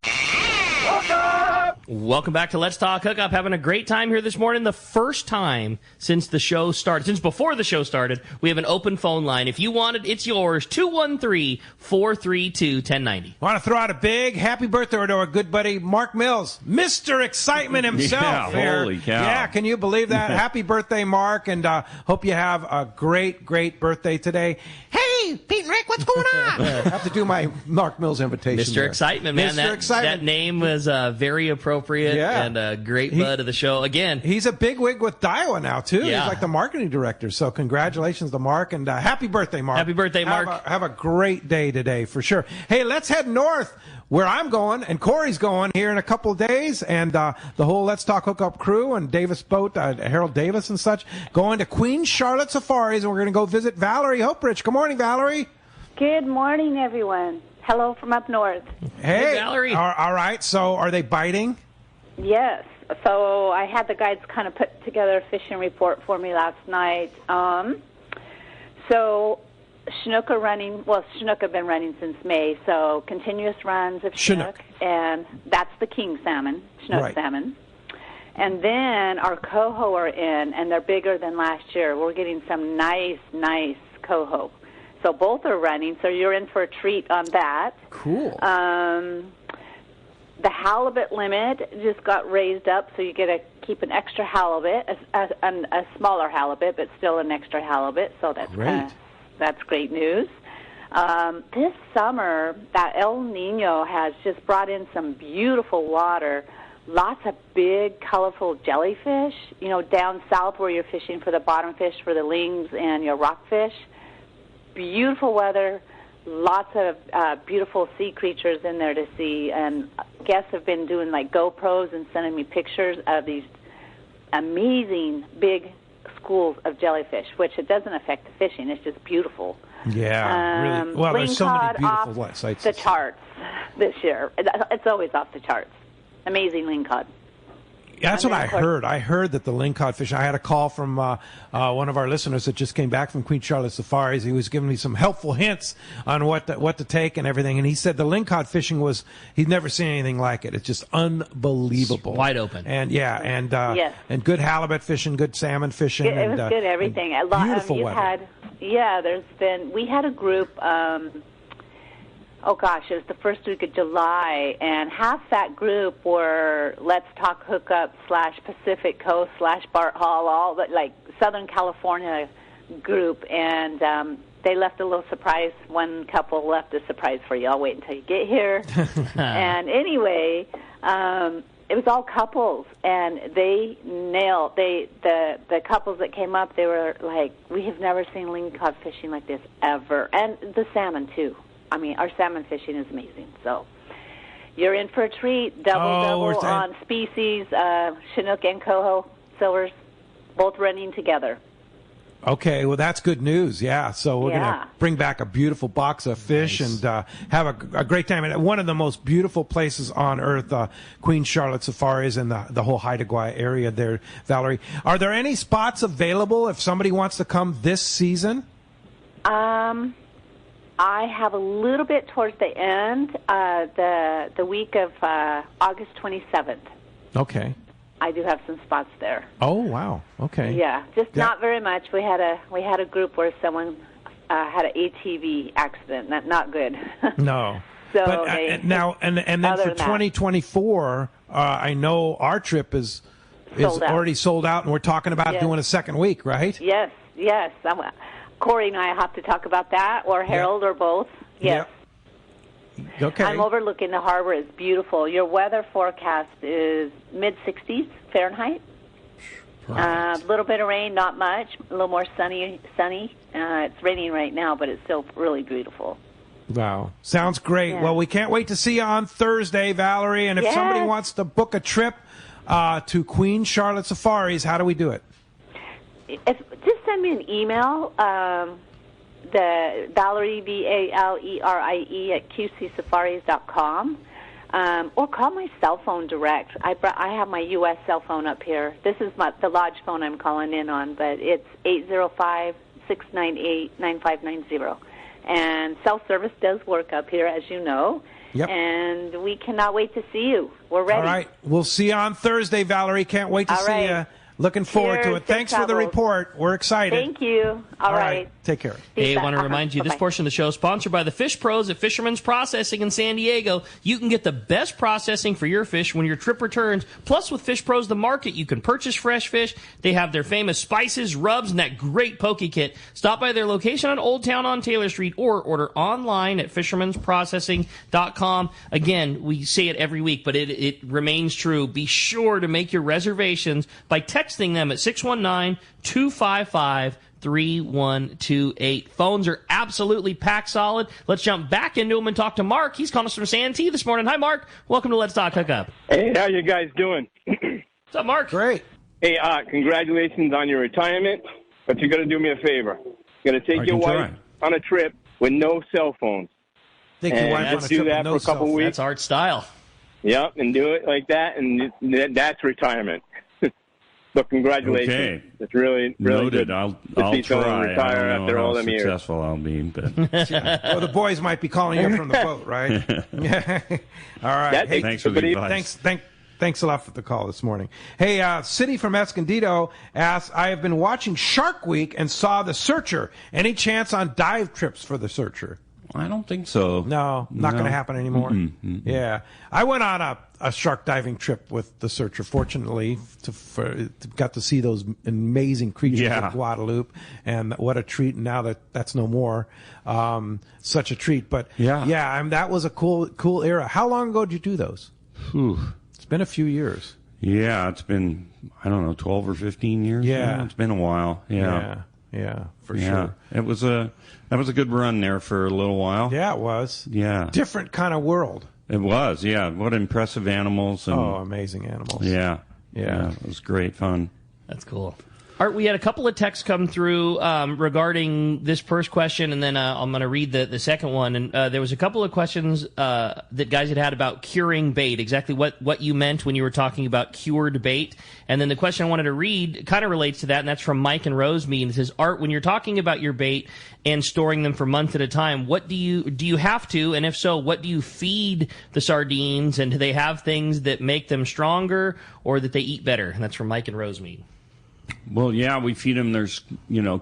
Speaker 4: Welcome back to Let's Talk Hookup. Having a great time here this morning. The first time since before the show started, we have an open phone line. If you want it, it's yours. 213-432-1090.
Speaker 2: Want to throw out a big happy birthday to our good buddy Mark Mills, Mr. Excitement himself.
Speaker 5: Yeah,
Speaker 2: here.
Speaker 5: holy cow.
Speaker 2: Yeah, can you believe that? Happy birthday, Mark, and hope you have a great, great birthday today. Hey, Pete and Rick, what's going on? I have to do my Mark Mills invitation.
Speaker 4: Mr.
Speaker 2: there.
Speaker 4: Excitement, man.
Speaker 2: Mr. Excitement.
Speaker 4: That name was very appropriate and a great bud of the show. Again,
Speaker 2: he's a bigwig with Daiwa now, too.
Speaker 4: Yeah.
Speaker 2: He's like the marketing director. So congratulations to Mark, and happy birthday, Mark.
Speaker 4: Happy birthday, Mark.
Speaker 2: Have a great day today, for sure. Hey, let's head north, where I'm going and Corey's going here in a couple of days, and the whole Let's Talk Hookup crew and Davis Boat, Harold Davis and such, going to Queen Charlotte Safaris, and we're going to go visit Valerie Hoperich. Good morning, Valerie.
Speaker 12: Good morning, everyone. Hello from up north.
Speaker 2: Hey,
Speaker 4: Valerie.
Speaker 2: All right, so are they biting?
Speaker 12: Yes, So I had the guides kind of put together a fishing report for me last night. So Chinook are running. Well, Chinook have been running since May, so continuous runs of Chinook. And that's the king salmon, Chinook salmon. And then our coho are in, and they're bigger than last year. We're getting some nice coho. So both are running, so you're in for a treat on that.
Speaker 2: Cool.
Speaker 12: The halibut limit just got raised up, so you get to keep an extra halibut, a smaller halibut, but still an extra halibut. So that's great. That's great news. This summer, that El Nino has just brought in some beautiful water. Lots of big, colorful jellyfish. You know, down south where you're fishing for the bottom fish, for the lings and your rockfish. Beautiful weather. Lots of beautiful sea creatures in there to see, and guests have been doing like GoPros and sending me pictures of these amazing big schools of jellyfish, which it doesn't affect the fishing. It's just beautiful.
Speaker 2: Yeah, really. Well, there's so many beautiful sights.
Speaker 12: The charts this year. It's always off the charts. Amazing lingcod.
Speaker 2: That's what I heard. I heard that the lingcod fish. I had a call from one of our listeners that just came back from Queen Charlotte Safaris. He was giving me some helpful hints on what to take and everything. And he said the lingcod fishing he'd never seen anything like it. It's just unbelievable,
Speaker 4: it's wide open.
Speaker 2: And and good halibut fishing, good salmon fishing.
Speaker 12: It was good everything. A lot.
Speaker 2: Beautiful weather.
Speaker 12: We had a group. It was the first week of July, and half that group were Let's Talk Hookup / Pacific Coast / Bart Hall, all but like Southern California group, and they left a little surprise. One couple left a surprise for you. I'll wait until you get here. And anyway, it was all couples, and they nailed. The couples that came up, they were like, we have never seen lingcod fishing like this ever, and the salmon too. I mean, our salmon fishing is amazing. So you're in for a treat. Double on species, Chinook and coho, silvers, both running together.
Speaker 2: Okay, well, that's good news. Yeah, so we're going to bring back a beautiful box of fish and have a great time. And one of the most beautiful places on earth, Queen Charlotte Safaris and the whole Haida Gwaii area there, Valerie. Are there any spots available if somebody wants to come this season?
Speaker 12: I have a little bit towards the end, the week of August 27th.
Speaker 2: Okay.
Speaker 12: I do have some spots there.
Speaker 2: Oh, wow. Okay.
Speaker 12: Yeah, just not very much. We had a group where someone had an ATV accident. Not good.
Speaker 2: No.
Speaker 12: So
Speaker 2: but then for 2024, I know our trip is already sold out, and we're talking about doing a second week, right?
Speaker 12: Yes. Corey and I have to talk about that, or Harold, or both. Yes.
Speaker 2: Yep. Okay.
Speaker 12: I'm overlooking the harbor. It's beautiful. Your weather forecast is mid-60s Fahrenheit. A little bit of rain, not much. A little more sunny. It's raining right now, but it's still really beautiful.
Speaker 2: Wow. Sounds great. Yeah. Well, we can't wait to see you on Thursday, Valerie. And if somebody wants to book a trip to Queen Charlotte Safaris, how do we do it?
Speaker 12: Just send me an email, the Valerie, VALERIE at QCSafaris.com, or call my cell phone direct. I have my U.S. cell phone up here. This is the lodge phone I'm calling in on, but it's 805-698-9590. And self-service does work up here, as you know.
Speaker 2: Yep.
Speaker 12: And we cannot wait to see you. We're ready.
Speaker 2: All right. We'll see you on Thursday, Valerie. Can't wait to see you. Looking forward to it. Thanks for the report. We're excited.
Speaker 12: Thank you. All right.
Speaker 2: Take care.
Speaker 4: Hey, I want to remind you, this portion of the show is sponsored by the Fish Pros at Fisherman's Processing in San Diego. You can get the best processing for your fish when your trip returns. Plus, with Fish Pros, the market, you can purchase fresh fish. They have their famous spices, rubs, and that great poke kit. Stop by their location on Old Town on Taylor Street or order online at fishermansprocessing.com. Again, we say it every week, but it remains true. Be sure to make your reservations by texting them at 619-255-3128. Phones are absolutely packed solid. Let's jump back into them and talk to Mark. He's calling us from Santee this morning. Hi, Mark. Welcome to Let's Talk Hookup.
Speaker 13: Hey, how you guys doing?
Speaker 4: What's up, Mark?
Speaker 2: Great.
Speaker 13: Hey, congratulations on your retirement, but you got to do me a favor. You got to take your wife on a trip with no cell phones.
Speaker 2: Take your wife on a trip with no cell phones.
Speaker 4: That's art style.
Speaker 13: Yep, and do it like that, and that's retirement. So congratulations.
Speaker 5: Okay.
Speaker 13: It's really
Speaker 5: noted.
Speaker 13: good
Speaker 5: I'll
Speaker 13: to see someone
Speaker 5: try.
Speaker 13: retire
Speaker 5: I don't
Speaker 13: after
Speaker 5: know
Speaker 13: all
Speaker 5: how
Speaker 13: them years.
Speaker 5: successful I'll be, but
Speaker 2: Well, the boys might be calling you from the boat, right? Yeah. All right. Hey,
Speaker 5: thanks for the advice.
Speaker 2: Thanks a lot for the call this morning. Hey, City from Escondido asks, I have been watching Shark Week and saw The Searcher. Any chance on dive trips for The Searcher?
Speaker 5: I don't think so.
Speaker 2: No, not going to happen anymore.
Speaker 5: Mm-mm.
Speaker 2: Yeah. I went on a shark diving trip with The Searcher, fortunately, got to see those amazing creatures of Guadalupe, and what a treat. Now that's no more. Such a treat. But that was a cool era. How long ago did you do those? It's been a few years.
Speaker 5: Yeah, it's been, I don't know, 12 or 15 years.
Speaker 2: Yeah.
Speaker 5: It's been a while. Yeah,
Speaker 2: for sure.
Speaker 5: That was a good run there for a little while.
Speaker 2: Yeah, it was.
Speaker 5: Yeah.
Speaker 2: Different kind of world.
Speaker 5: It was, yeah. What impressive animals. And,
Speaker 2: amazing animals.
Speaker 5: Yeah. It was great fun.
Speaker 4: That's cool. Art, we had a couple of texts come through regarding this first question, and then I'm going to read the second one. And there was a couple of questions that guys had about curing bait, exactly what you meant when you were talking about cured bait. And then the question I wanted to read kind of relates to that, and that's from Mike and Rosemead. And it says, Art, when you're talking about your bait and storing them for months at a time, what do you have to, and if so, what do you feed the sardines, and do they have things that make them stronger or that they eat better? And that's from Mike and Rosemead.
Speaker 5: Well, yeah, we feed them. There's,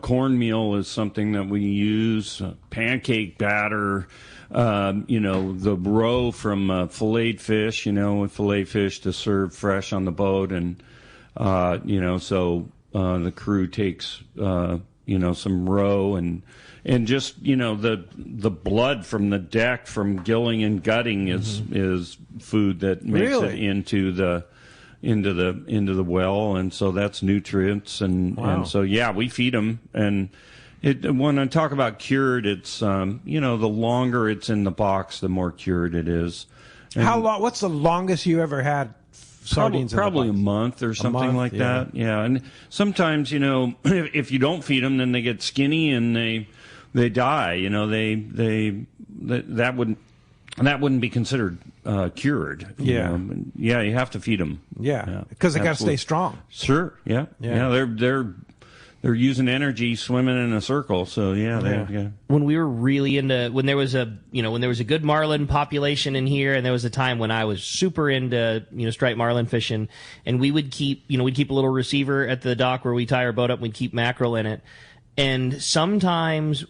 Speaker 5: cornmeal is something that we use, pancake batter, the roe from filleted fish, with filleted fish to serve fresh on the boat. And, so the crew takes, some roe and just, the blood from the deck from gilling and gutting is food that makes it into the well, and so that's nutrients, and so we feed them. And when I talk about cured, it's the longer it's in the box, the more cured it is. And
Speaker 2: how long? What's the longest you ever had sardines?
Speaker 5: Probably a month or something like that. Yeah, and sometimes if you don't feed them, then they get skinny and they die. That wouldn't be considered cured. You have to feed them.
Speaker 2: Yeah, because they got to stay strong.
Speaker 5: Sure. Yeah. They're using energy swimming in a circle. So
Speaker 4: When we were really when there was a good marlin population in here, and there was a time when I was super into striped marlin fishing, and we would keep a little receiver at the dock where we tie our boat up, and we'd keep mackerel in it. And sometimes,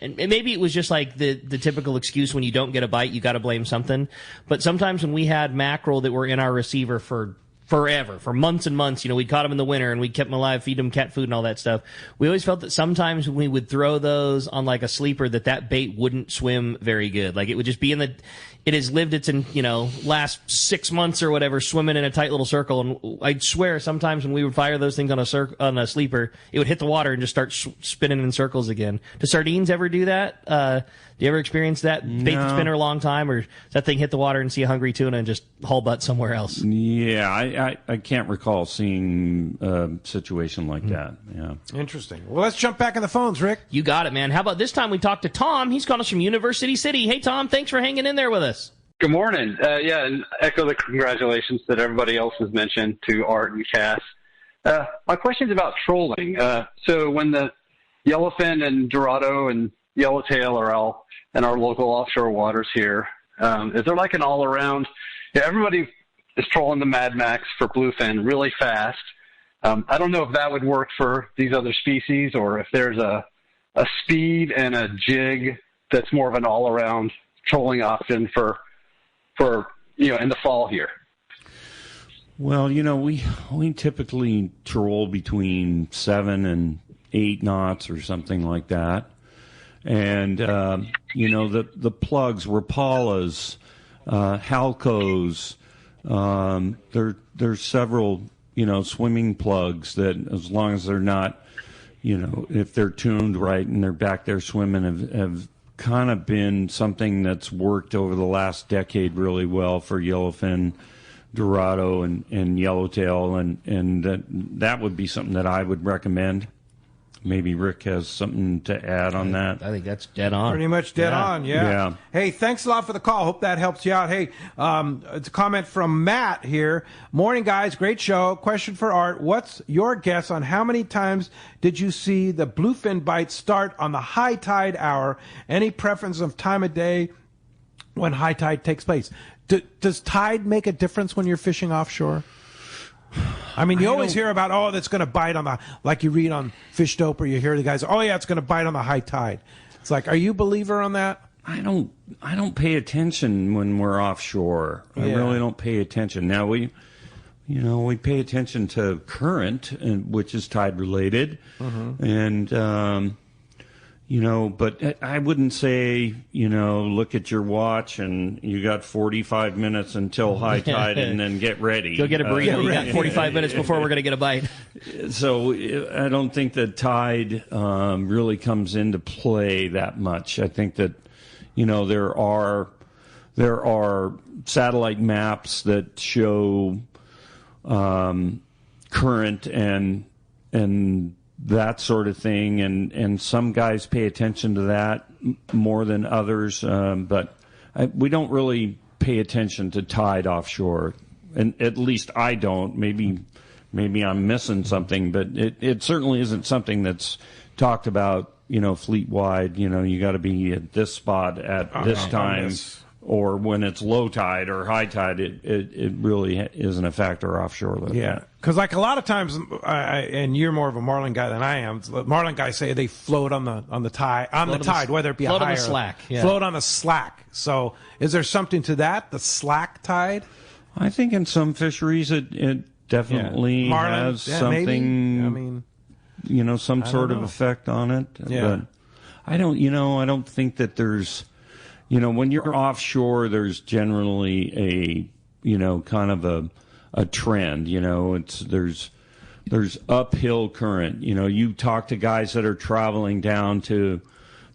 Speaker 4: and maybe it was just like the typical excuse when you don't get a bite, you got to blame something. But sometimes when we had mackerel that were in our receiver for forever, for months and months, we caught them in the winter and we kept them alive, feed them cat food and all that stuff. We always felt that sometimes when we would throw those on like a sleeper, that bait wouldn't swim very good. Like it would just be it has lived its last 6 months or whatever swimming in a tight little circle, and I'd swear sometimes when we would fire those things on a sleeper, it would hit the water and just start spinning in circles again. Do sardines ever do that? Do you ever experience that?
Speaker 5: No.
Speaker 4: Bait that's been there a long time, or does that thing hit the water and see a hungry tuna and just haul butt somewhere else?
Speaker 5: Yeah, I can't recall seeing a situation like that. Yeah.
Speaker 2: Interesting. Well, let's jump back in the phones, Rick.
Speaker 4: You got it, man. How about this time we talk to Tom? He's calling us from University City. Hey, Tom, thanks for hanging in there with us.
Speaker 14: Good morning. And echo the congratulations that everybody else has mentioned to Art and Cass. My question's about trolling. So when the yellowfin and dorado and yellowtail are all in our local offshore waters here, is there like an all-around? Everybody is trolling the Mad Max for bluefin really fast. I don't know if that would work for these other species, or if there's a speed and a jig that's more of an all-around trolling option for in the fall here.
Speaker 5: Well, we typically troll between 7 and 8 knots or something like that. And, the plugs, Rapalas, Halcos, there's several, swimming plugs that, as long as they're not, if they're tuned right and they're back there swimming, have kind of been something that's worked over the last decade really well for yellowfin, dorado, and yellowtail, and that would be something that I would recommend maybe Rick has something to add on that.
Speaker 4: I think that's dead on.
Speaker 2: Pretty much dead on, yeah. Hey, thanks a lot for the call. Hope that helps you out. Hey, it's a comment from Matt here. Morning, guys. Great show. Question for Art. What's your guess on how many times did you see the bluefin bite start on the high tide hour? Any preference of time of day when high tide takes place? Does tide make a difference when you're fishing offshore? I mean, you always hear about, that's going to bite on like you read on Fish Dope, or you hear the guys, it's going to bite on the high tide. It's like, are you a believer on that?
Speaker 5: I don't pay attention when we're offshore. I really don't pay attention. Now we pay attention to current, which is tide related, and but I wouldn't say, look at your watch and you got 45 minutes until high tide and then get ready.
Speaker 4: Go get a burrito. You got 45 minutes before we're going to get a bite.
Speaker 5: So I don't think that tide really comes into play that much. I think that, there are satellite maps that show current and that sort of thing, and some guys pay attention to that more than others, but we don't really pay attention to tide offshore, and at least I don't. Maybe I'm missing something, but it certainly isn't something that's talked about, fleet-wide. You got to be at this spot at this time, or when it's low tide or high tide, it really isn't a factor offshore like that.
Speaker 2: Because like a lot of times, and you're more of a marlin guy than I am. Marlin guys say they float on the tide, whether it be
Speaker 4: float
Speaker 2: a high
Speaker 4: on the slack.
Speaker 2: Float on the slack. So is there something to that? The slack tide?
Speaker 5: I think in some fisheries it definitely has something. Maybe. I mean, some sort of effect on it.
Speaker 2: Yeah.
Speaker 5: But I don't think that there's. When you're offshore, there's generally a, kind of a trend. There's uphill current. You talk to guys that are traveling down to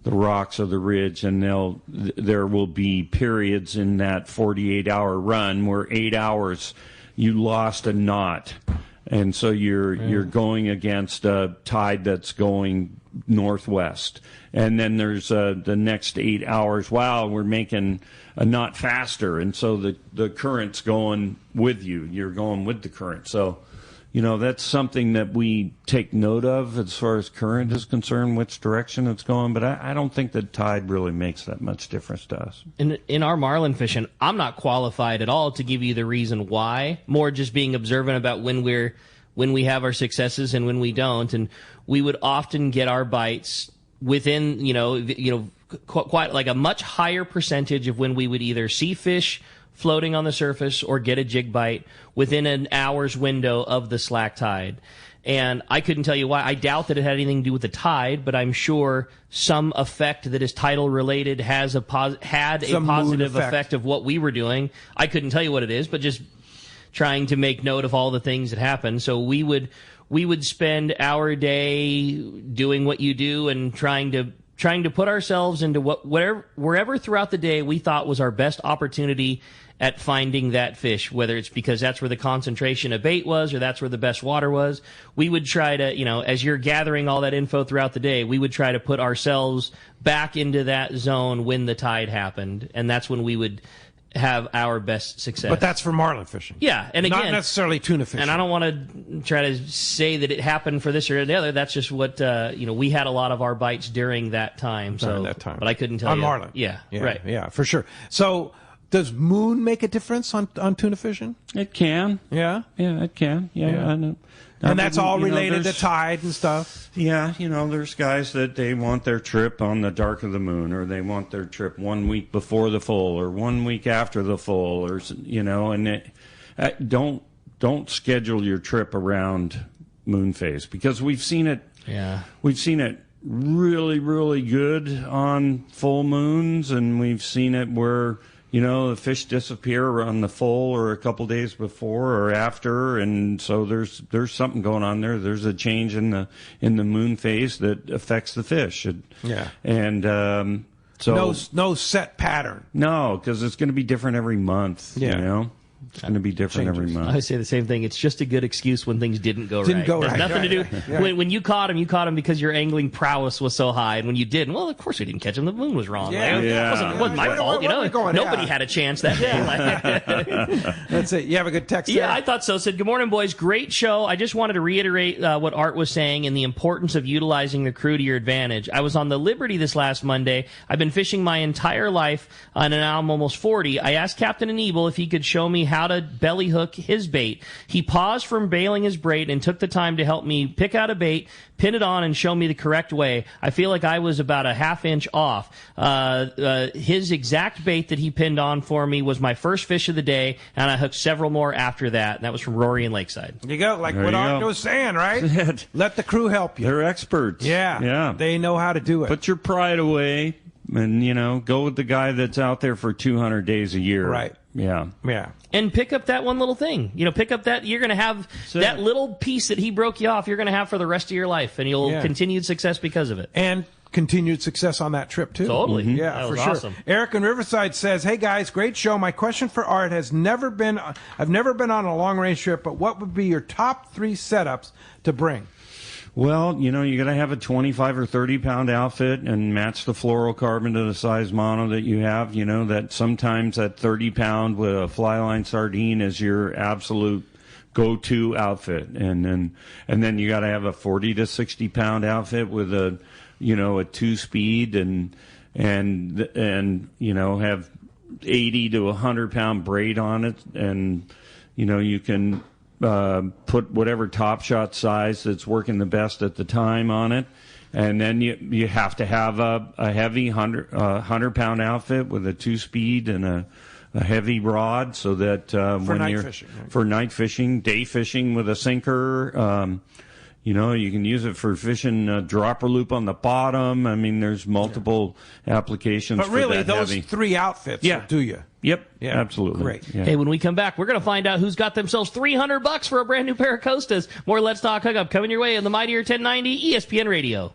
Speaker 5: the rocks of the ridge, and there will be periods in that 48-hour run where 8 hours you lost a knot, and so you're going against a tide that's going northwest. And then there's the next 8 hours. Wow, we're making a knot faster, and so the current's going with you. You're going with the current. So, that's something that we take note of as far as current is concerned, which direction it's going. But I don't think that tide really makes that much difference to us.
Speaker 4: In our marlin fishing, I'm not qualified at all to give you the reason why. More just being observant about when we have our successes and when we don't, and we would often get our bites within, quite like a much higher percentage of when we would either see fish floating on the surface or get a jig bite within an hour's window of the slack tide. And I couldn't tell you why. I doubt that it had anything to do with the tide, but I'm sure some effect that is tidal related had a positive effect of what we were doing. I couldn't tell you what it is, but just trying to make note of all the things that happened. So we would spend our day doing what you do and trying to put ourselves into wherever throughout the day we thought was our best opportunity at finding that fish, whether it's because that's where the concentration of bait was or that's where the best water was. We would try to, as you're gathering all that info throughout the day, we would try to put ourselves back into that zone when the tide happened, and that's when we would have our best success.
Speaker 2: But that's for marlin fishing.
Speaker 4: Yeah, and again,
Speaker 2: not necessarily tuna fishing.
Speaker 4: And I don't want to try to say that it happened for this or the other. That's just what we had a lot of our bites during that time. But I couldn't tell you.
Speaker 2: On marlin.
Speaker 4: Yeah, right.
Speaker 2: Yeah, for sure. So does moon make a difference on tuna fishing?
Speaker 5: It can.
Speaker 2: Yeah?
Speaker 5: Yeah, it can. Yeah. I know.
Speaker 2: And that's all related to tide and stuff?
Speaker 5: Yeah, there's guys that they want their trip on the dark of the moon, or they want their trip 1 week before the full, or 1 week after the full, or and don't schedule your trip around moon phase, because we've seen it.
Speaker 4: Yeah,
Speaker 5: we've seen it really, really good on full moons, and we've seen it where the fish disappear on the full or a couple days before or after, and so there's something going on there. There's a change in the moon phase that affects the fish.
Speaker 2: So no set pattern.
Speaker 5: No, because it's going to be different every month.
Speaker 2: Yeah.
Speaker 5: It's going to be different every month.
Speaker 4: I say the same thing. It's just a good excuse when things didn't go right. There's nothing to do. When you caught him because your angling prowess was so high, and when you didn't, well, of course we didn't catch him. The moon was wrong. It wasn't my fault. Nobody had a chance that day.
Speaker 2: That's it. You have a good text there?
Speaker 4: Yeah, I thought so. Said, good morning, boys. Great show. I just wanted to reiterate what Art was saying and the importance of utilizing the crew to your advantage. I was on the Liberty this last Monday. I've been fishing my entire life, and now I'm almost 40. I asked Captain Anibal if he could show me how to belly hook his bait. He paused from bailing his braid and took the time to help me pick out a bait, pin it on, and show me the correct way. I feel like I was about a half inch off. His exact bait that he pinned on for me was my first fish of the day, and I hooked several more after that. That was from Rory in Lakeside.
Speaker 2: There you go. Like what Art was saying, right? Let the crew help you.
Speaker 5: They're experts.
Speaker 2: Yeah. They know how to do it.
Speaker 5: Put your pride away and, go with the guy that's out there for 200 days a year.
Speaker 2: Right.
Speaker 5: Yeah.
Speaker 4: And pick up that one little thing. Pick up that. You're going to have that little piece that he broke you off. You're going to have for the rest of your life, and you'll continued success because of it.
Speaker 2: And continued success on that trip too.
Speaker 4: Totally.
Speaker 2: Mm-hmm. Yeah, for sure.
Speaker 4: Awesome.
Speaker 2: Eric in Riverside says, "Hey guys, great show. My question for Art I've never been on a long range trip, but what would be your top 3 setups to bring?"
Speaker 5: Well, you got to have a 25 or 30 pound outfit and match the fluorocarbon to the size mono that you have. That sometimes that 30 pound with a fly line sardine is your absolute go-to outfit. And then you got to have a 40 to 60 pound outfit with a 2-speed and have 80 to 100 pound braid on it. And, you can put whatever Top Shot size that's working the best at the time on it, and then you have to have a heavy 100 pound outfit with a 2-speed and a heavy rod, so that for night fishing, day fishing with a sinker, you can use it for fishing a dropper loop on the bottom. I mean, there's multiple applications.
Speaker 2: But really,
Speaker 5: for that
Speaker 2: those 3 outfits will do you.
Speaker 5: Yep. Yeah, absolutely.
Speaker 2: Great.
Speaker 5: Yeah.
Speaker 4: Hey, when we come back, we're going to find out who's got themselves $300 for a brand new pair of Costas. More Let's Talk Hookup coming your way on the Mightier 1090 ESPN Radio.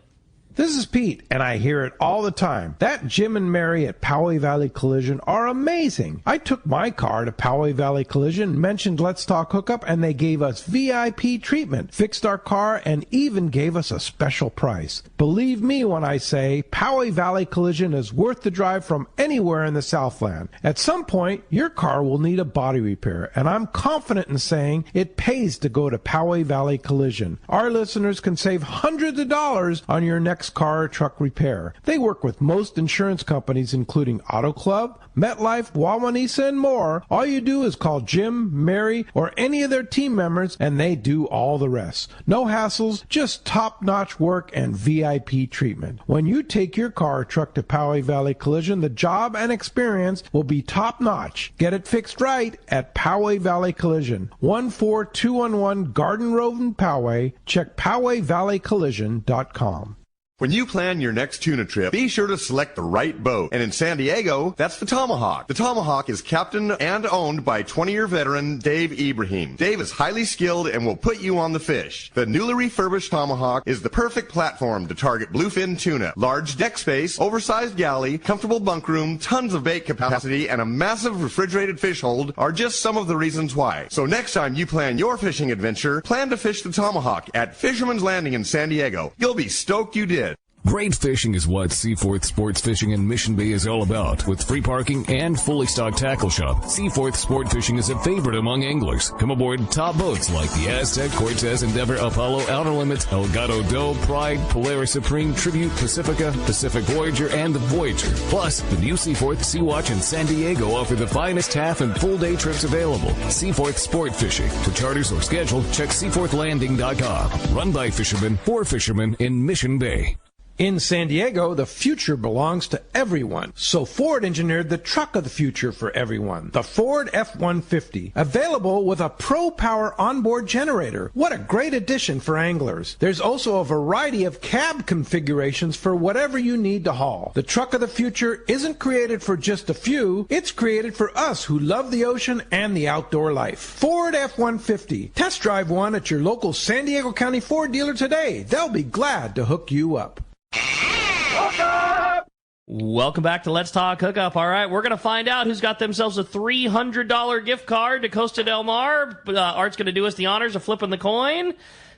Speaker 2: This is Pete, and I hear it all the time. That Jim and Mary at Poway Valley Collision are amazing. I took my car to Poway Valley Collision, mentioned Let's Talk Hookup, and they gave us VIP treatment, fixed our car, and even gave us a special price. Believe me when I say Poway Valley Collision is worth the drive from anywhere in the Southland. At some point, your car will need a body repair, and I'm confident in saying it pays to go to Poway Valley Collision. Our listeners can save hundreds of dollars on your next car or truck repair. They work with most insurance companies, including Auto Club, MetLife, Wawanesa, and more. All you do is call Jim, Mary, or any of their team members, and they do all the rest. No hassles, just top-notch work and VIP treatment. When you take your car or truck to Poway Valley Collision, the job and experience will be top-notch. Get it fixed right at Poway Valley Collision. 14211 Garden Road in Poway. Check PowayValleyCollision.com.
Speaker 15: When you plan your next tuna trip, be sure to select the right boat. And in San Diego, that's the Tomahawk. The Tomahawk is captained and owned by 20-year veteran Dave Ibrahim. Dave is highly skilled and will put you on the fish. The newly refurbished Tomahawk is the perfect platform to target bluefin tuna. Large deck space, oversized galley, comfortable bunk room, tons of bait capacity, and a massive refrigerated fish hold are just some of the reasons why. So next time you plan your fishing adventure, plan to fish the Tomahawk at Fisherman's Landing in San Diego. You'll be stoked you did.
Speaker 16: Great fishing is what Seaforth Sports Fishing in Mission Bay is all about. With free parking and fully stocked tackle shop, Seaforth Sport Fishing is a favorite among anglers. Come aboard top boats like the Aztec, Cortez, Endeavor, Apollo, Outer Limits, Elgato Doe, Pride, Polaris Supreme, Tribute, Pacifica, Pacific Voyager, and the Voyager. Plus, the new Seaforth, Sea-Watch, and San Diego offer the finest half and full day trips available. Seaforth Sport Fishing. To charters or schedule, check seaforthlanding.com. Run by fishermen for fishermen in Mission Bay.
Speaker 2: In San Diego, the future belongs to everyone. So Ford engineered the truck of the future for everyone. The Ford F-150. Available with a Pro Power onboard generator. What a great addition for anglers. There's also a variety of cab configurations for whatever you need to haul. The truck of the future isn't created for just a few. It's created for us who love the ocean and the outdoor life. Ford F-150. Test drive one at your local San Diego County Ford dealer today. They'll be glad to hook you up.
Speaker 4: Welcome back to Let's Talk Hookup. All right, we're going to find out who's got themselves a $300 gift card to Costa Del Mar. Art's going to do us the honors of flipping the coin.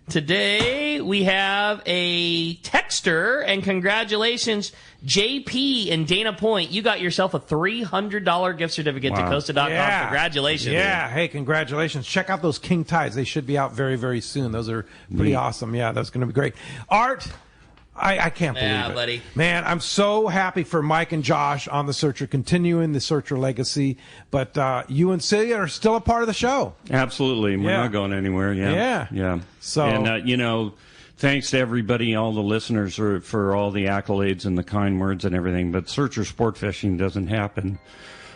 Speaker 4: Today, we have a texter, and congratulations, JP in Dana Point. You got yourself a $300 gift certificate to Costa.com.
Speaker 2: Yeah.
Speaker 4: Congratulations.
Speaker 2: Yeah, hey, congratulations. Check out those king tides. They should be out very, very soon. Those are pretty awesome. Yeah, that's going to be great. Art, I can't believe it.
Speaker 4: Buddy.
Speaker 2: Man, I'm so happy for Mike and Josh on the Searcher, continuing the Searcher legacy. But you and Celia are still a part of the show.
Speaker 5: Absolutely. We're not going anywhere. Yeah.
Speaker 2: So,
Speaker 5: and, thanks to everybody, all the listeners for all the accolades and the kind words and everything. But Searcher Sport Fishing doesn't happen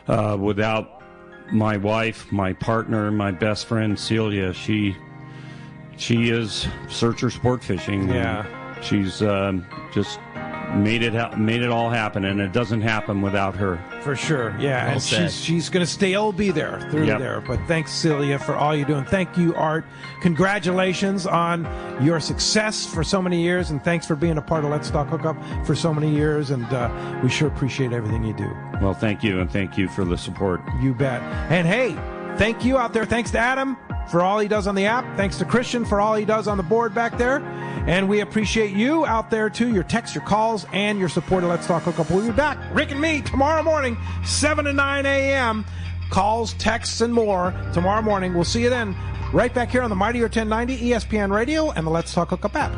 Speaker 5: without my wife, my partner, my best friend, Celia. She is Searcher Sport Fishing.
Speaker 2: Yeah.
Speaker 5: She's just made it all happen, and it doesn't happen without her.
Speaker 2: For sure, yeah.
Speaker 4: Well
Speaker 2: and
Speaker 4: said.
Speaker 2: she's going to still be there through there. But thanks, Celia, for all you're doing. Thank you, Art. Congratulations on your success for so many years, and thanks for being a part of Let's Talk Hookup for so many years. And we sure appreciate everything you do.
Speaker 5: Well, thank you, and thank you for the support.
Speaker 2: You bet. And hey, thank you out there. Thanks to Adam for all he does on the app. Thanks to Christian for all he does on the board back there. And we appreciate you out there, too, your texts, your calls, and your support of Let's Talk Hookup. We'll be back, Rick and me, tomorrow morning, 7 to 9 a.m. Calls, texts, and more tomorrow morning. We'll see you then right back here on the Mightier 1090 ESPN Radio and the Let's Talk Hookup app.